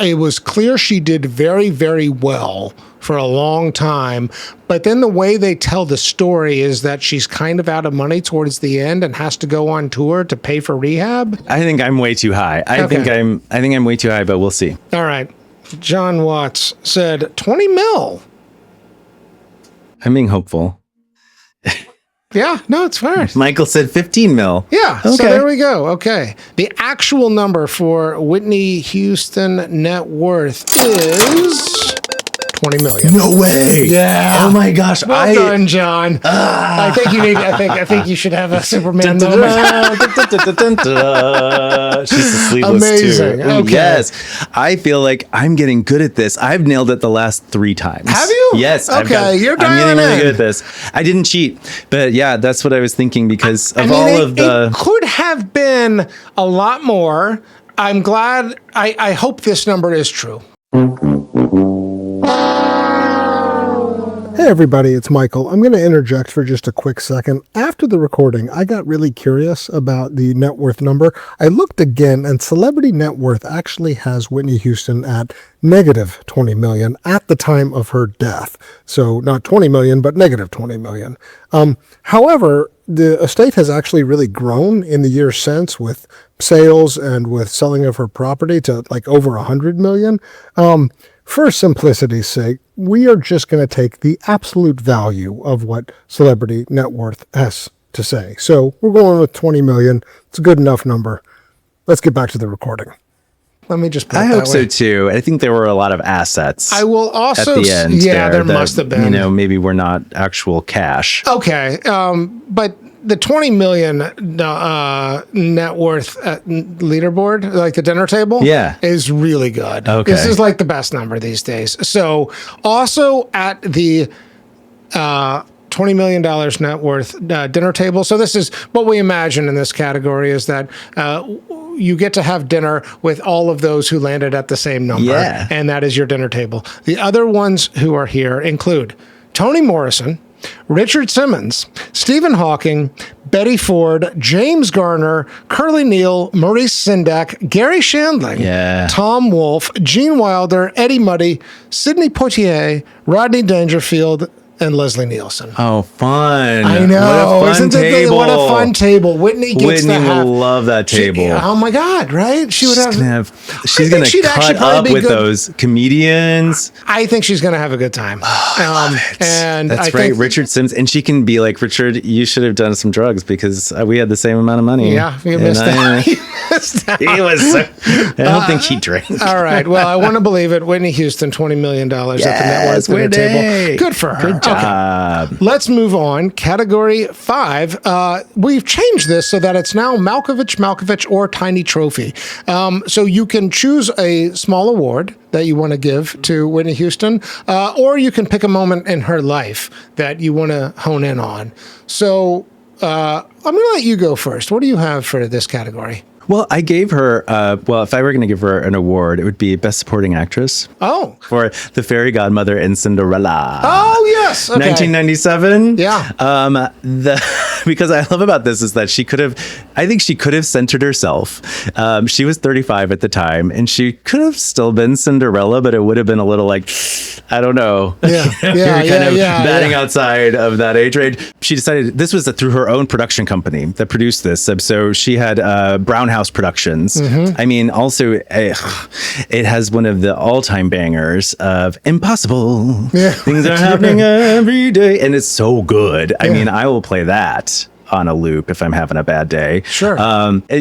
it was clear she did very, very well for a long time. But then the way they tell the story is that she's kind of out of money towards the end and has to go on tour to pay for rehab. I think I'm way too high. I think I'm way too high, but we'll see. All right. John Watts said 20 mil. I'm being hopeful. Yeah, no, it's fair. Michael said 15 mil. Yeah, okay. So there we go. Okay. The actual number for Whitney Houston net worth is 20 million. No way. Yeah. Oh my gosh. Well done, John. I think you need. I think you should have a Superman moment. She's the sleeveless Amazing. too. Okay. Yes. I feel like I'm getting good at this. I've nailed it the last 3 times. Have you? Yes. Okay. You're I'm getting dialing really in. good at this. I didn't cheat, but yeah, that's what I was thinking because of it could have been a lot more. I'm glad. I hope this number is true. Hey everybody, it's Michael. I'm going to interject for just a quick second. After the recording, I got really curious about the net worth number. I looked again, and Celebrity Net Worth actually has Whitney Houston at negative 20 million at the time of her death. So not 20 million, but negative 20 million. However, the estate has actually really grown in the years since with sales and with selling of her property to over 100 million. For simplicity's sake, we are just going to take the absolute value of what Celebrity Net Worth has to say. So we're going with 20 million. It's a good enough number. Let's get back to the recording. Let me just put it I that hope so way. too. I think there were a lot of assets. I will also at the end. there must have been. Maybe we're not actual cash. Okay, but the 20 million net worth leaderboard, like the dinner table, is really good. Okay. This is the best number these days. So also at the $20 million net worth dinner table. So this is what we imagine in this category is that you get to have dinner with all of those who landed at the same number. Yeah. And that is your dinner table. The other ones who are here include Toni Morrison, Richard Simmons, Stephen Hawking, Betty Ford, James Garner, Curly Neal, Maurice Sendak, Gary Shandling, Tom Wolfe, Gene Wilder, Eddie Muddy, Sidney Poitier, Rodney Dangerfield, and Leslie Nielsen. Oh, fun. I know. What a fun table. What a fun table. Whitney gets Whitney to have. will love that table. Oh my God, right? She's going to cut up with those comedians. I think she's going to have a good time. And That's right. Richard Simmons. And she can be like, Richard, you should have done some drugs because we had the same amount of money. Yeah, you missed out. He was I don't think he drank. All right. Well, I want to believe it. Whitney Houston, $20 million at the net worth dinner table. Good for her. Good job. Okay. Let's move on. Category 5. We've changed this so that it's now Malkovich Malkovich or Tiny Trophy. So you can choose a small award that you want to give to Whitney Houston, or you can pick a moment in her life that you want to hone in on. So I'm going to let you go first. What do you have for this category? Well, I gave her, if I were going to give her an award, it would be Best Supporting Actress. Oh. For The Fairy Godmother in Cinderella. Oh, yes. Okay. 1997. Yeah. Because I love about this is that I think she could have centered herself. She was 35 at the time, and she could have still been Cinderella, but it would have been a little like, I don't know. Yeah. Batting outside of that age range. She decided this was through her own production company that produced this. So she had Brown House Productions. I mean, also it has one of the all-time bangers of Impossible. Things are happening every day, and it's so good. I mean, I will play that on a loop if I'm having a bad day. Sure.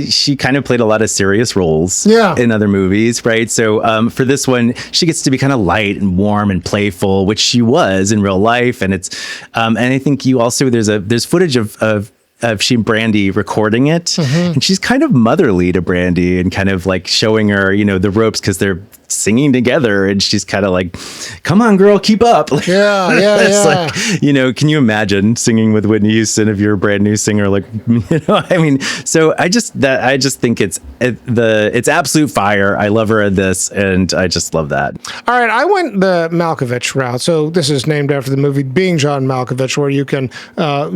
She kind of played a lot of serious roles in other movies, right? So for this one, she gets to be kind of light and warm and playful, which she was in real life. And it's and I think you also there's footage of she and Brandy recording it, and she's kind of motherly to Brandy and kind of like showing her, the ropes because they're singing together, and she's kind of like, "Come on, girl, keep up." Like, it's like, can you imagine singing with Whitney Houston if you're a brand new singer? Like, I mean, so I just think it's absolute fire. I love her in this, and I just love that. All right, I went the Malkovich route. So this is named after the movie Being John Malkovich, where you can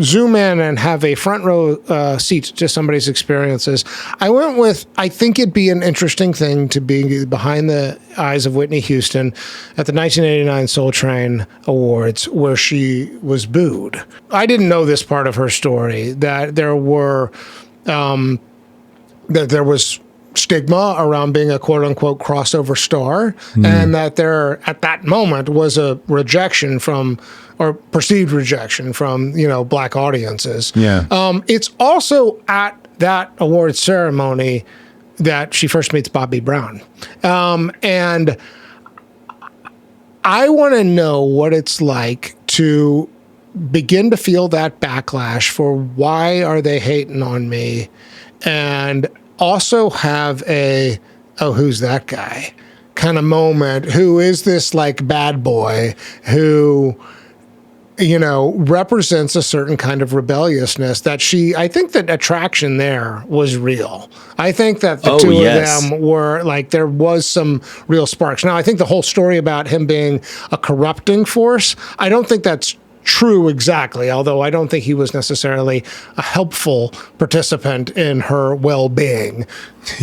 zoom in and have a front row seat to somebody's experiences. I went with, I think it'd be an interesting thing to be behind the eyes of Whitney Houston at the 1989 Soul Train Awards, where she was booed. I didn't know this part of her story, that there was stigma around being a quote-unquote crossover star, and that there at that moment was a rejection from, or perceived rejection from, black audiences. It's also at that award ceremony that she first meets Bobby Brown. And I want to know what it's like to begin to feel that backlash for why are they hating on me, and also have a, oh, who's that guy kind of moment. Who is this like bad boy who, represents a certain kind of rebelliousness that I think that attraction there was real. I think that the two of them were like, there was some real sparks. Now, I think the whole story about him being a corrupting force, I don't think that's true exactly, although I don't think he was necessarily a helpful participant in her well-being.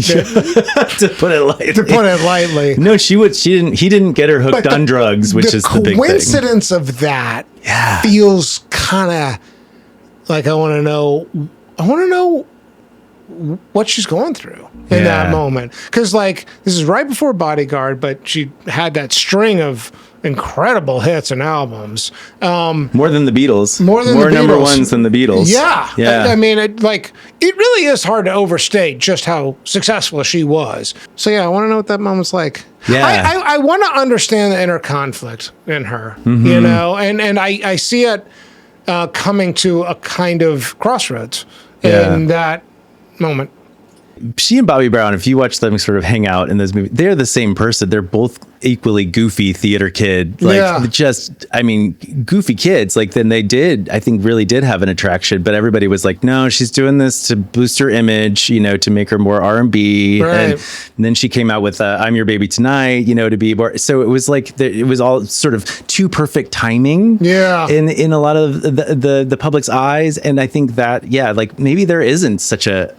To put it lightly. No, he didn't get her hooked on drugs, which is the big thing. The coincidence of that feels kind of like I want to know what she's going through in that moment. Because this is right before Bodyguard, but she had that string of incredible hits and albums. More than the Beatles. More number ones than the Beatles. Yeah. I mean, it really is hard to overstate just how successful she was. So I want to know what that moment's like. Yeah. I want to understand the inner conflict in her, and I see it coming to a kind of crossroads in that moment. She and Bobby Brown, if you watch them sort of hang out in those movies, they're the same person. They're both equally goofy theater kid. Goofy kids. Then they really did have an attraction, but everybody was like, no, she's doing this to boost her image, to make her more R&B. Right. And then she came out with I'm Your Baby Tonight, to be more. So it was like, it was all sort of too perfect timing in a lot of the public's eyes. And I think that, maybe there isn't such a,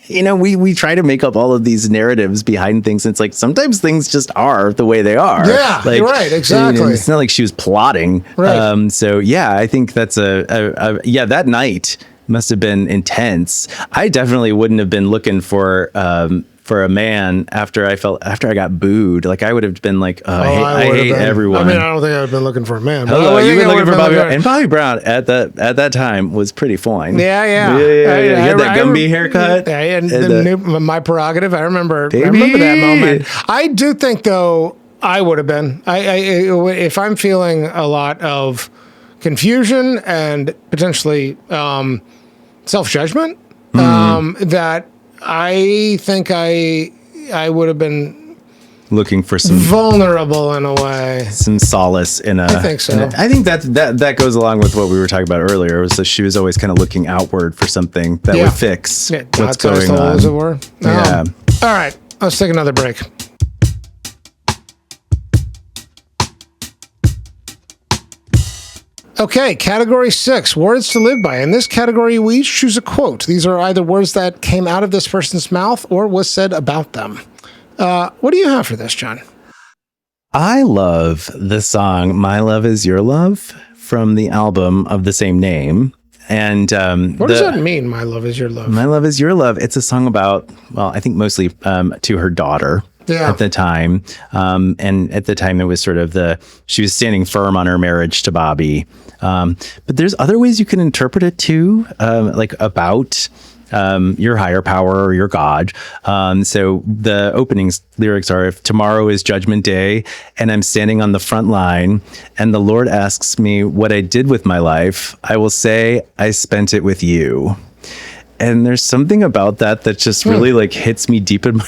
we try to make up all of these narratives behind things. And it's like, sometimes things just are the way they are. Yeah, you're right. Exactly. It's not like she was plotting. Right. I think that's that night must have been intense. I definitely wouldn't have been looking for a man after I got booed. I would have been like, I hate everyone. I mean, I don't think I would have been looking for a man. Hello, you were looking for Bobby Brown. And Bobby Brown at that time was pretty fine. Yeah. He had that Gumby haircut. My prerogative. I remember that moment. I do think, though, I would have been. If I'm feeling a lot of confusion and potentially self-judgment, that I think I would have been looking for some vulnerable in a way, some solace in a. I think so. I think that goes along with what we were talking about earlier. Was that she was always kind of looking outward for something that would fix what's going on, as it were. Yeah. All right, let's take another break. Okay, category 6, words to live by. In this category, we each choose a quote. These are either words that came out of this person's mouth or was said about them. What do you have for this, John? I love the song "My Love Is Your Love" from the album of the same name. And what does that mean? My love is your love. My love is your love. It's a song about, well, I think mostly to her daughter. Yeah. At the time. And at the time, it was sort of she was standing firm on her marriage to Bobby. But there's other ways you can interpret it too, like about your higher power or your God. So the opening lyrics are, if tomorrow is Judgment Day and I'm standing on the front line and the Lord asks me what I did with my life, I will say I spent it with you. And there's something about that just really like hits me deep in my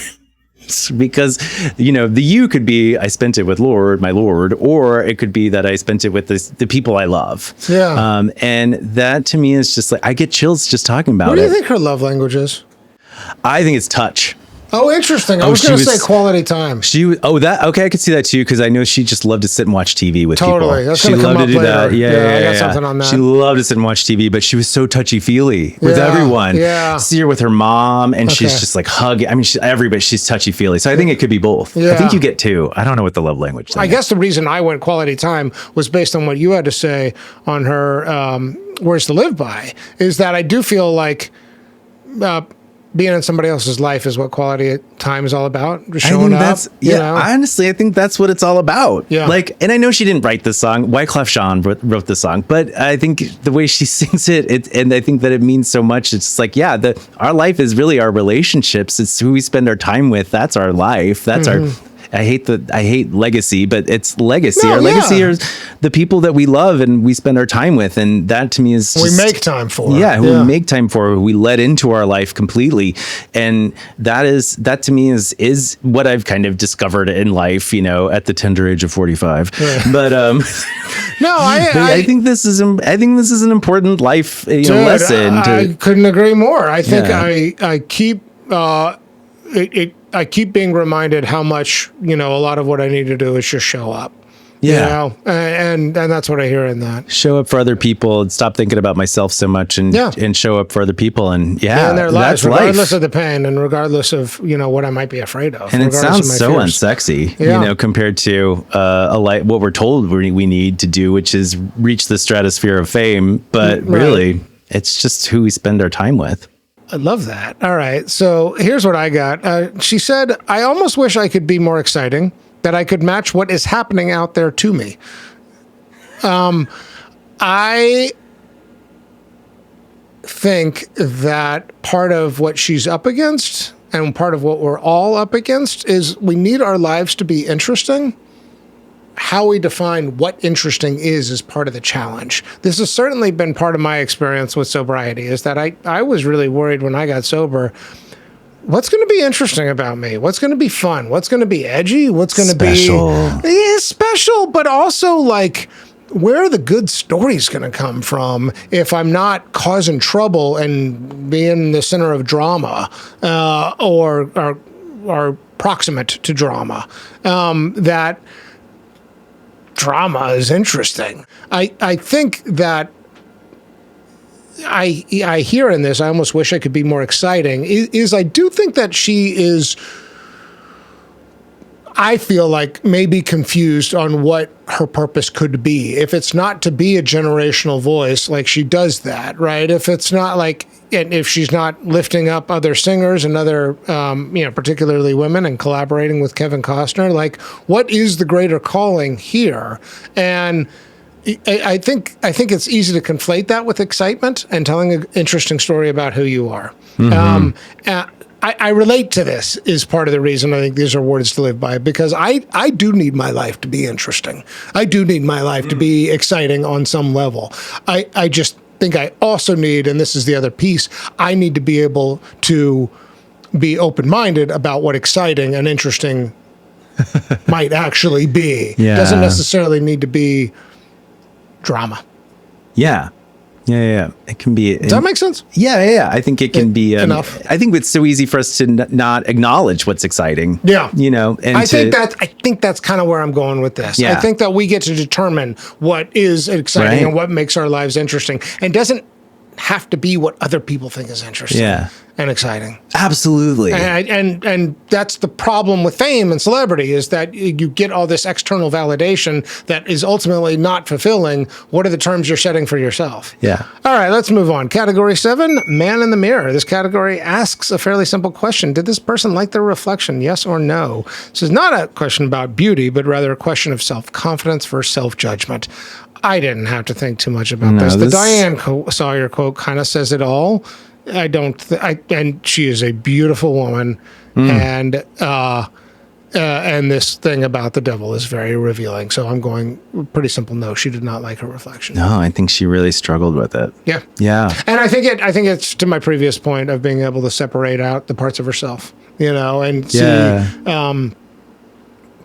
because, the you could be, I spent it with my Lord, or it could be that I spent it with the people I love. Yeah. And that to me is just like, I get chills just talking about it. What do you think her love language is? I think it's touch. Oh, interesting. I was going to say quality time. Okay, I could see that too, because I know she just loved to sit and watch TV with people. Totally. That's She loved to do later. that. Yeah, I got something on that. She loved to sit and watch TV, but she was so touchy-feely with everyone. Yeah. See her with her mom, and she's just like hugging. I mean, everybody, she's touchy-feely. So I think it could be both. Yeah. I think you get two. I don't know what the love language thing I is. guess the reason I went quality time was based on what you had to say on her words to live by, is that I do feel like being in somebody else's life is what quality time is all about. Just showing up. Honestly, I think that's what it's all about. Yeah. And I know she didn't write this song. Wyclef Jean wrote the song, but I think the way she sings it, and I think that it means so much. It's like, our life is really our relationships. It's who we spend our time with. That's our life. That's our. I hate legacy, but it's legacy. Our legacy are the people that we love and we spend our time with, and that to me is we make time for. We make time for. Who we let into our life completely, and that to me is what I've kind of discovered in life. At the tender age of 45. Yeah. But I think this is an important life lesson. I couldn't agree more. I think I keep. I keep being reminded how much, a lot of what I need to do is just show up. Yeah. And that's what I hear in that. Show up for other people and stop thinking about myself so much and show up for other people. And in their lives, that's regardless life. of the pain and regardless of, what I might be afraid of. And it sounds so fears. unsexy, compared to what we're told we need to do, which is reach the stratosphere of fame. But really, it's just who we spend our time with. I love that. All right. So here's what I got. She said, I almost wish I could be more exciting, that I could match what is happening out there to me. I think that part of what she's up against and part of what we're all up against is we need our lives to be interesting. How we define what interesting is part of the challenge. This has certainly been part of my experience with sobriety, is that I was really worried when I got sober, what's going to be interesting about me? What's going to be fun? What's going to be edgy? What's going to be special, but also like, where are the good stories going to come from if I'm not causing trouble and being the center of drama or proximate to drama? That drama is interesting. I think that I hear in this, I almost wish I could be more exciting, is I do think that she is, I feel like, maybe confused on what her purpose could be. If it's not to be a generational voice, like she does that, right? If it's not like, and if she's not lifting up other singers and other, particularly women, and collaborating with Kevin Costner, like, what is the greater calling here? And I think it's easy to conflate that with excitement and telling an interesting story about who you are. Mm-hmm. I relate to this is part of the reason I think these are words to live by, because I do need my life to be interesting. I do need my life to be exciting on some level. I just think I also need, and this is the other piece, I need to be able to be open-minded about what exciting and interesting might actually be. Yeah. Doesn't necessarily need to be drama. Yeah. It can be. Does that make sense? Yeah. I think it can be enough. I think it's so easy for us to not acknowledge what's exciting. Yeah. And I think that's kind of where I'm going with this. Yeah. I think that we get to determine what is exciting and what makes our lives interesting, and doesn't have to be what other people think is interesting and exciting. Absolutely. And that's the problem with fame and celebrity, is that you get all this external validation that is ultimately not fulfilling. What are the terms you're setting for yourself? Yeah. All right, let's move on. Category 7, Man in the Mirror. This category asks a fairly simple question. Did this person like their reflection? Yes or no? This is not a question about beauty, but rather a question of self-confidence versus self-judgment. I didn't have to think too much about this. The Diane Sawyer quote kind of says it all. And she is a beautiful woman, and this thing about the devil is very revealing. So I'm going pretty simple. No, she did not like her reflection. No, I think she really struggled with it. Yeah. And I think it's to my previous point of being able to separate out the parts of herself, and see.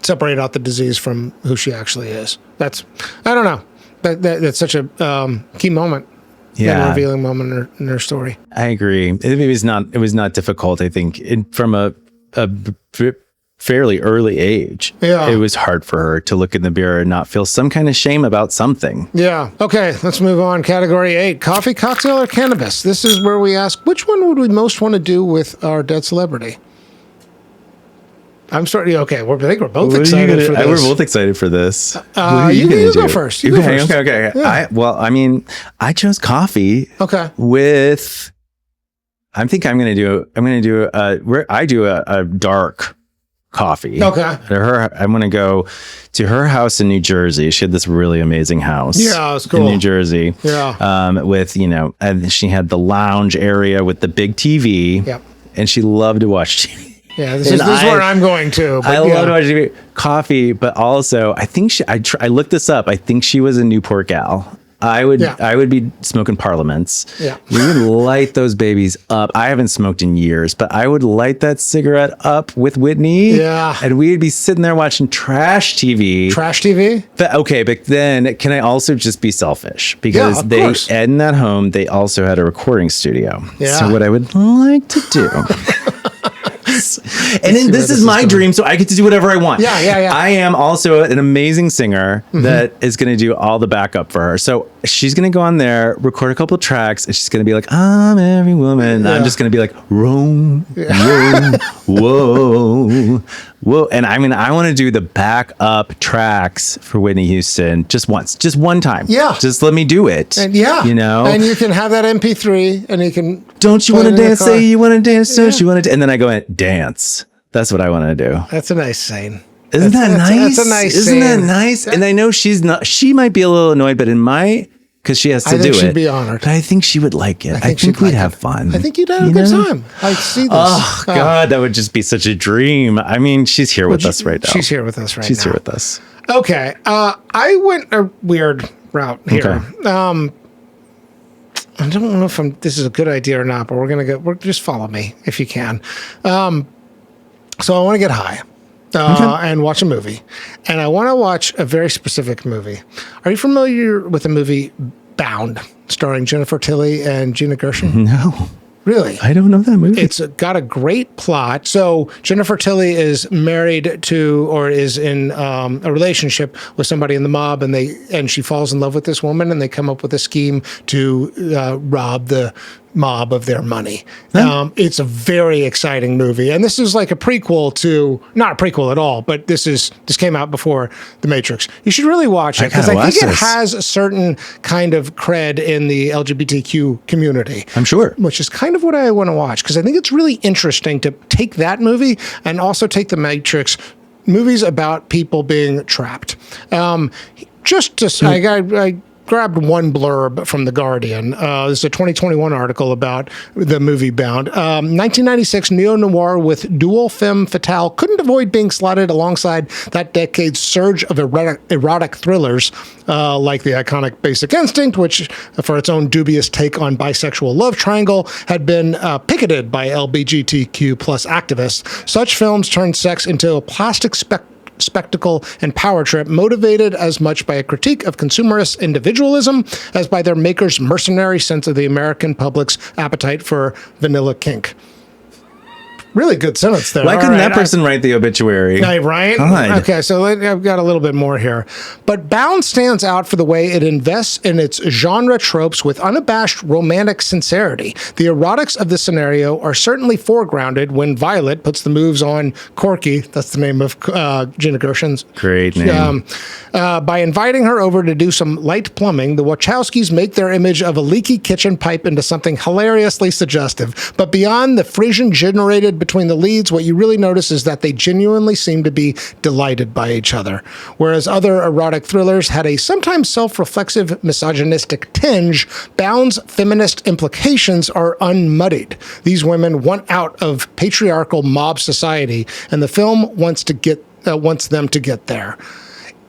Separate out the disease from who she actually is. I don't know. That's such a key moment. A revealing moment in her story. I agree. It was not difficult. I think from a fairly early age, it was hard for her to look in the mirror and not feel some kind of shame about something. Yeah. Okay, let's move on. Category 8, coffee, cocktail, or cannabis. This is where we ask, which one would we most want to do with our dead celebrity? I'm starting. Okay, I think we're both excited for this. We're both excited for this. You go first. Okay. Yeah. I chose coffee. Okay. I think I'm gonna do a dark coffee. Okay. I'm gonna go to her house in New Jersey. She had this really amazing house. Yeah, it's cool. In New Jersey. Yeah. With and she had the lounge area with the big TV. Yep. And she loved to watch TV. Yeah, this is where I'm going to. I love watching coffee, but also I think I looked this up. I think she was a Newport gal. I would be smoking Parliaments. Yeah. We would light those babies up. I haven't smoked in years, but I would light that cigarette up with Whitney. Yeah. And we'd be sitting there watching trash TV. Trash TV? But then can I also just be selfish? Because in that home, they also had a recording studio. Yeah. So what I would like to do... And then this is my dream, so I get to do whatever I want. Yeah. I am also an amazing singer that is going to do all the backup for her. So she's going to go on there, record a couple tracks, and she's going to be like, I'm every woman. Yeah. I'm just going to be like, Rome, whoa. And I want to do the backup tracks for Whitney Houston just one time. Yeah. Just let me do it. And And you can have that MP3 and you can. Don't you want to dance? Say you want to dance. Don't you want to? And then I go and dance. That's what I want to do. That's a nice scene. Isn't that nice? That's a nice Isn't that nice? And I know she might be a little annoyed, but because she has to do it. I think she'd be honored. But I think she would like it. I think we'd have fun. I think you'd have a good time. I see this. Oh, God, that would just be such a dream. I mean, she's here with us right now. She's here with us right now. She's here with us. Okay. I went a weird route here. Okay. I don't know if this is a good idea or not, but just follow me if you can. So I want to get high and watch a movie. And I want to watch a very specific movie. Are you familiar with the movie Bound, starring Jennifer Tilly and Gina Gershon? No. Really? I don't know that movie. It's got a great plot. So Jennifer Tilly is married to, or is in a relationship with somebody in the mob, and she falls in love with this woman, and they come up with a scheme to rob the mob of their money. It's a very exciting movie, and this is like a prequel to, not a prequel at all, but this came out before The Matrix. You should really watch it, because I think it has a certain kind of cred in the LGBTQ community. I'm sure. Which is kind of what I want to watch, because I think it's really interesting to take that movie and also take The Matrix, movies about people being trapped. I grabbed one blurb from The Guardian. This is a 2021 article about the movie Bound. 1996 neo-noir with dual femme fatale couldn't avoid being slotted alongside that decade's surge of erotic thrillers like the iconic Basic Instinct, which, for its own dubious take on bisexual love triangle, had been picketed by LGBTQ plus activists. Such films turned sex into a plastic spectacle, and power trip, motivated as much by a critique of consumerist individualism as by their maker's mercenary sense of the American public's appetite for vanilla kink. Really good sentence there. Why couldn't that person write the obituary? Right? God. Okay, so I've got a little bit more here. But Bound stands out for the way it invests in its genre tropes with unabashed romantic sincerity. The erotics of the scenario are certainly foregrounded when Violet puts the moves on Corky, that's the name of Gina Gershon's. Great name. By inviting her over to do some light plumbing, the Wachowskis make their image of a leaky kitchen pipe into something hilariously suggestive. But beyond the frisson generated between the leads, what you really notice is that they genuinely seem to be delighted by each other. Whereas other erotic thrillers had a sometimes self-reflexive misogynistic tinge, Bound's feminist implications are unmuddied. These women want out of patriarchal mob society, and the film wants them to get there.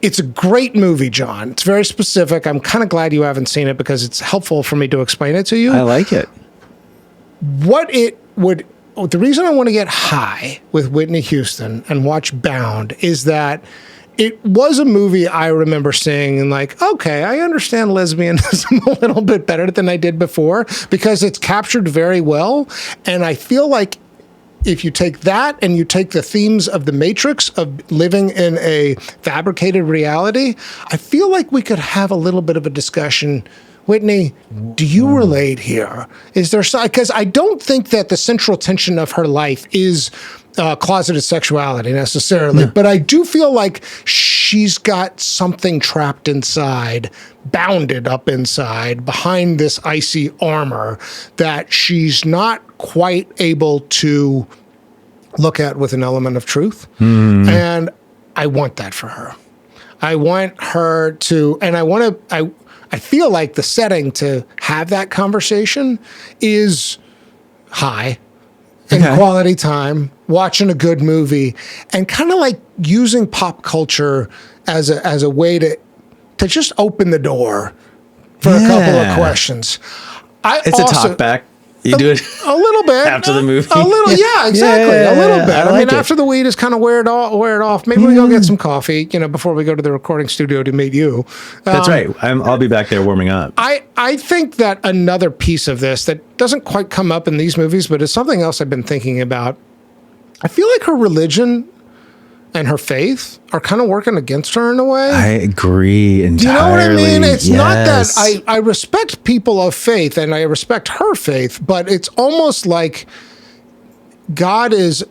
It's a great movie, John. It's very specific. I'm kind of glad you haven't seen it because it's helpful for me to explain it to you. I like it. The reason I want to get high with Whitney Houston and watch Bound is that it was a movie I remember seeing and like, okay, I understand lesbianism a little bit better than I did before because it's captured very well. And I feel like if you take that and you take the themes of The Matrix, of living in a fabricated reality, I feel like we could have a little bit of a discussion. Whitney, do you relate here? Is there because I don't think that the central tension of her life is closeted sexuality necessarily, but I do feel like she's got something trapped inside, bounded up inside, behind this icy armor that she's not quite able to look at with an element of truth. And I want that for her. I want her to, and I feel like the setting to have that conversation is high and quality time, watching a good movie, and kind of like using pop culture as a way to just open the door for a couple of questions. It's a talk back. You do it a little bit after the movie. A little, yeah, exactly. Yeah, a little bit. I mean, it. after the weed is kind of wear it off. Maybe we go get some coffee, before we go to the recording studio to meet you. That's right. I'll be back there warming up. I think that another piece of this that doesn't quite come up in these movies, but is something else I've been thinking about. I feel like her religion and her faith are kind of working against her in a way. I agree entirely. Do you know what I mean? It's not that I respect people of faith and I respect her faith, but it's almost like God is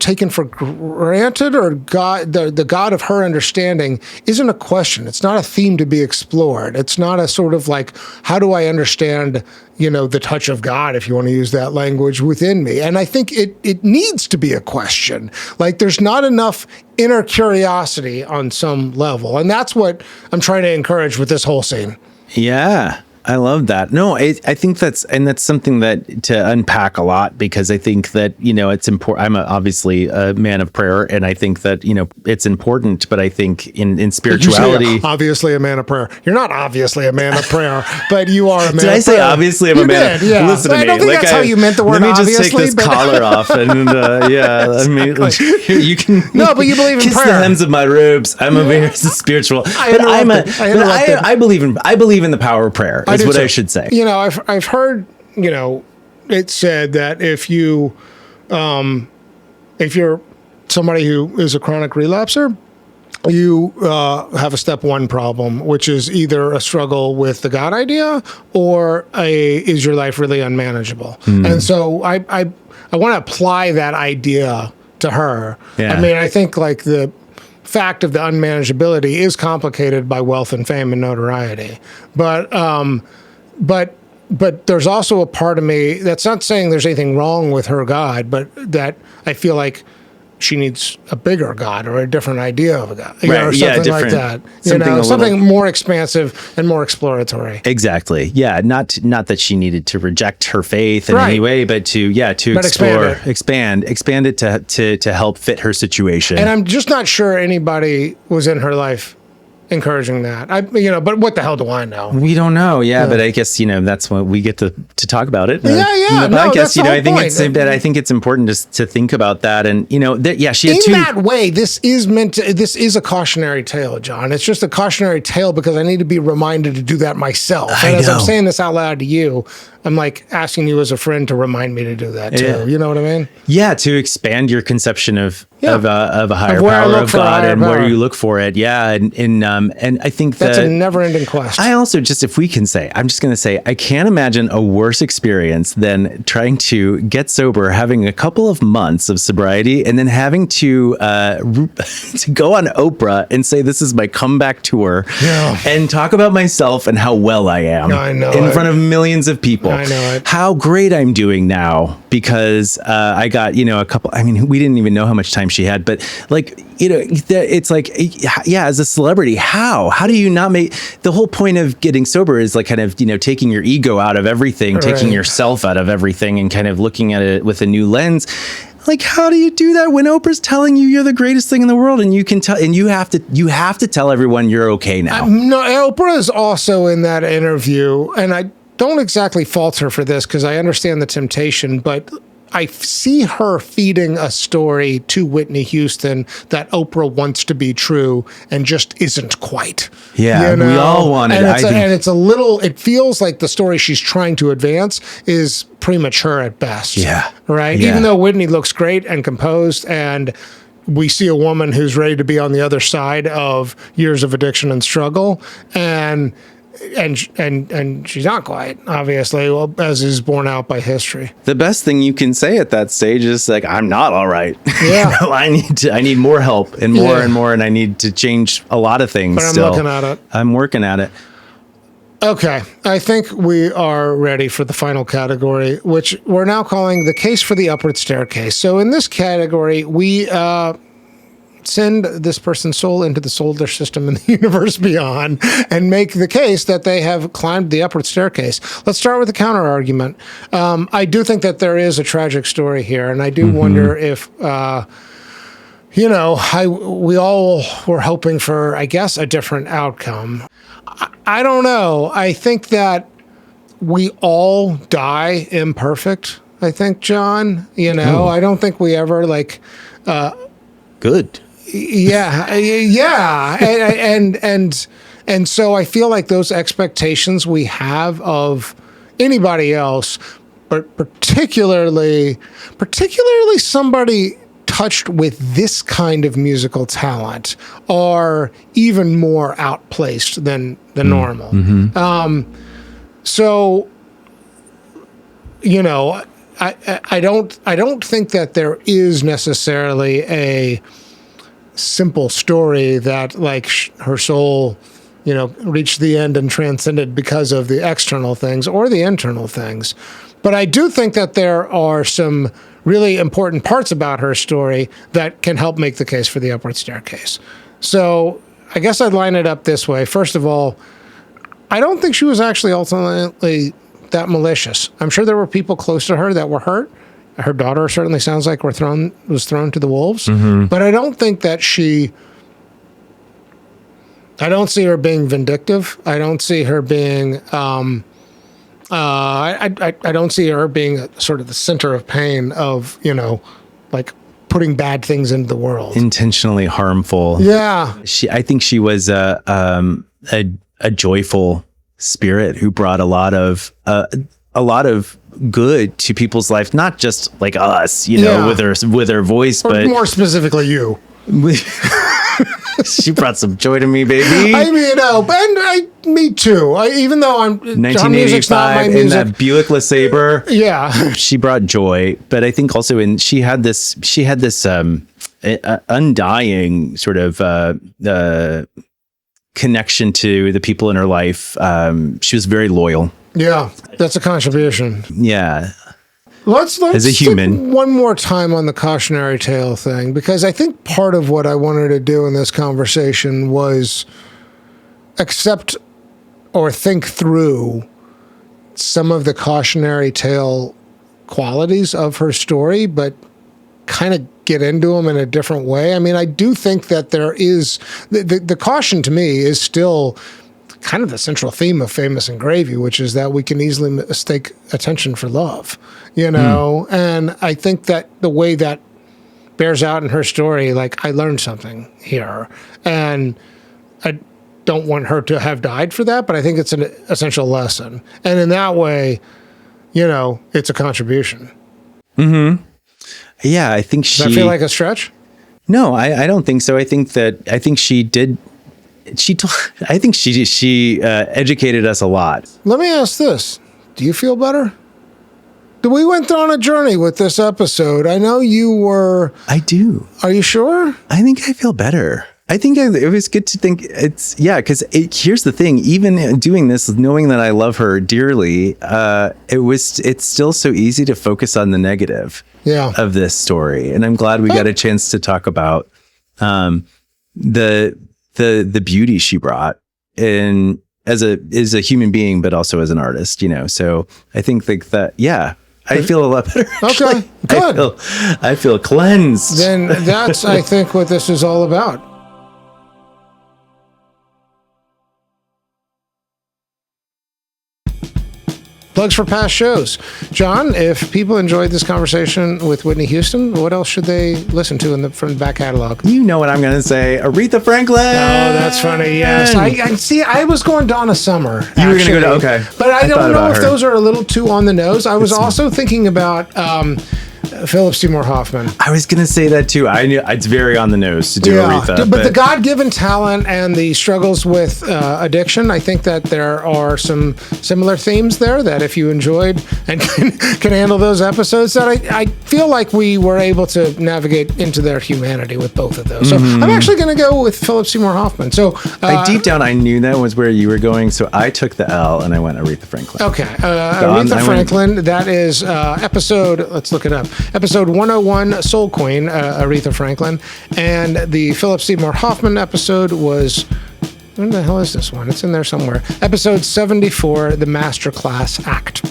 taken for granted, or God, the God of her understanding isn't a question. It's not a theme to be explored. It's not a sort of like, how do I understand, the touch of God, if you want to use that language, within me? And I think it needs to be a question. Like there's not enough inner curiosity on some level. And that's what I'm trying to encourage with this whole scene. Yeah. I love that. No, I think that's something that to unpack a lot, because I think that, it's important. I'm obviously a man of prayer, and I think that, it's important, but I think in spirituality. Obviously a man of prayer. You're not obviously a man of prayer, but you are a man of prayer. Did I say obviously I'm a man? Yeah. Listen to me. I don't think that's how you meant the word obviously. Let me just take this collar off and I mean, you can. No, but you believe in kiss prayer. The hems of my robes. I'm over here as a spiritual. I believe in the power of prayer. Is what I should say. I've heard, it said that if you're somebody who is a chronic relapser, you have a step one problem, which is either a struggle with the God idea or is your life really unmanageable? And so I want to apply that idea to her. Yeah. I mean, I think like the fact of the unmanageability is complicated by wealth and fame and notoriety. But there's also a part of me that's not saying there's anything wrong with her God, but that I feel like she needs a bigger God or a different idea of a God, or something like that. Something more expansive and more exploratory. Exactly. Yeah. Not that she needed to reject her faith in any way, but to explore, expand it to help fit her situation. And I'm just not sure anybody was in her life encouraging that. But what the hell do I know? We don't know. Yeah, but I guess, that's when we get to talk about it. Yeah. But I guess, that's the whole I think point. I think it's important just to think about that. And, she had in that way, this is a cautionary tale, John. It's just a cautionary tale because I need to be reminded to do that myself. And as I'm saying this out loud to you, I'm like asking you as a friend to remind me to do that too. Yeah. You know what I mean? Yeah, to expand your conception of a higher Of where I power look of for a God higher and power. where you look for it. Yeah, and I think That's that a never-ending quest. I also I'm just going to say, I can't imagine a worse experience than trying to get sober, having a couple of months of sobriety, and then having to to go on Oprah and say, this is my comeback tour, and talk about myself and how well I am I know in it. front of millions of people. I know it. How great I'm doing now because I got, a couple, we didn't even know how much time she had, but it's like, as a celebrity, how do you not make, the whole point of getting sober is like kind of, taking your ego out of everything, taking yourself out of everything and kind of looking at it with a new lens. Like, how do you do that when Oprah's telling you you're the greatest thing in the world and you can tell, and you have to tell everyone you're okay now? No, Oprah is also in that interview, and I don't exactly fault her for this because I understand the temptation, but I see her feeding a story to Whitney Houston that Oprah wants to be true and just isn't quite. Yeah, we all want it. It feels like the story she's trying to advance is premature at best. Yeah. Right? Yeah. Even though Whitney looks great and composed, and we see a woman who's ready to be on the other side of years of addiction and struggle, and she's not quite, obviously, as is borne out by history. The best thing you can say at that stage is like, I'm not all right. Yeah. I need more help and more and more, and I need to change a lot of things. But I'm looking at it. I'm working at it. Okay, I think we are ready for the final category, which we're now calling the case for the upward staircase. So in this category, we send this person's soul into the solar system and the universe beyond and make the case that they have climbed the upward staircase. Let's start with the counter argument. I do think that there is a tragic story here, and I do wonder if we all were hoping for, I guess, a different outcome. I don't know. I think that we all die imperfect, I think, John. I don't think we ever good. Yeah. And so I feel like those expectations we have of anybody else, but particularly somebody touched with this kind of musical talent, are even more outplaced than normal. So, I don't think that there is necessarily a simple story that her soul, reached the end and transcended because of the external things or the internal things. But I do think that there are some really important parts about her story that can help make the case for the upward staircase. So I guess I'd line it up this way. First of all, I don't think she was actually ultimately that malicious. I'm sure there were people close to her that were hurt. Her daughter certainly sounds like was thrown to the wolves. But I don't think that I don't see her being vindictive. I don't see her being, I don't see her being sort of the center of pain of, putting bad things into the world. Good harmful. Yeah. I think she was a joyful spirit who brought a lot of good to people's life, not just like us, with her voice, but more specifically you. She brought some joy to me, baby. Me too. Even though I'm 1985 in that Buick LeSabre. Yeah, she brought joy, but I think also she had this undying sort of connection to the people in her life. She was very loyal. Yeah, that's a contribution. Yeah. Let's as a human, one more time on the cautionary tale thing, because I think part of what I wanted to do in this conversation was accept or think through some of the cautionary tale qualities of her story, but kind of get into them in a different way. I mean, I do think that there is the caution to me is still kind of the central theme of Famous and Gravy, which is that we can easily mistake attention for love, and I think that the way that bears out in her story, like, I learned something here, and I don't want her to have died for that, but I think it's an essential lesson. And in that way, it's a contribution. Mm-hmm. Yeah, I think she... Does that feel like a stretch? No, I don't think so. I think she did... I think she educated us a lot. Let me ask this. Do you feel better? We went on a journey with this episode. I know you were... I do. Are you sure? I think I feel better. I think it was good to think because here's the thing, even doing this, knowing that I love her dearly, it's still so easy to focus on the negative of this story. And I'm glad we got a chance to talk about the beauty she brought in as a human being, but also as an artist, so I think that, I feel a lot better. Okay, good. I feel cleansed. Then that's, I think, what this is all about. Plugs for past shows. John, if people enjoyed this conversation with Whitney Houston, what else should they listen to from the back catalog? You know what I'm going to say. Aretha Franklin. Oh, that's funny. Yes. I see. I was going Donna Summer. You were going to go to, okay. But I don't know if those are a little too on the nose. I was also thinking about Philip Seymour Hoffman. I was going to say that too. I knew it's very on the nose to do Aretha. But the God-given talent and the struggles with addiction, I think that there are some similar themes there that if you enjoyed and can handle those episodes, that I feel like we were able to navigate into their humanity with both of those. So I'm actually going to go with Philip Seymour Hoffman. So deep down, I knew that was where you were going, so I took the L and I went Aretha Franklin. Okay. Aretha Franklin, that is episode, let's look it up. Episode 101, Soul Queen, Aretha Franklin. And the Philip Seymour Hoffman episode was, when the hell is this one? It's in there somewhere. Episode 74, The Masterclass Act.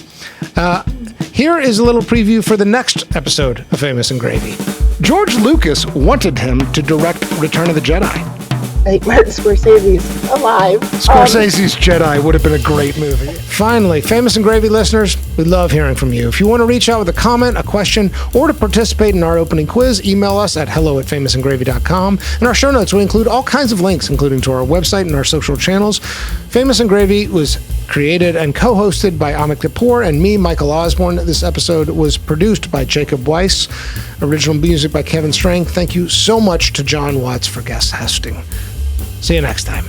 Here is a little preview for the next episode of Famous and Gravy. George Lucas wanted him to direct Return of the Jedi. Martin Scorsese's alive. Scorsese's Jedi would have been a great movie. Finally, Famous and Gravy listeners, we love hearing from you. If you want to reach out with a comment, a question, or to participate in our opening quiz, email us at hello@famousandgravy.com. And our show notes will include all kinds of links, including to our website and our social channels. Famous and Gravy was created and co-hosted by Amit Kapoor and me, Michael Osborne. This episode was produced by Jacob Weiss. Original music by Kevin Strang. Thank you so much to John Watts for guest hosting. See you next time.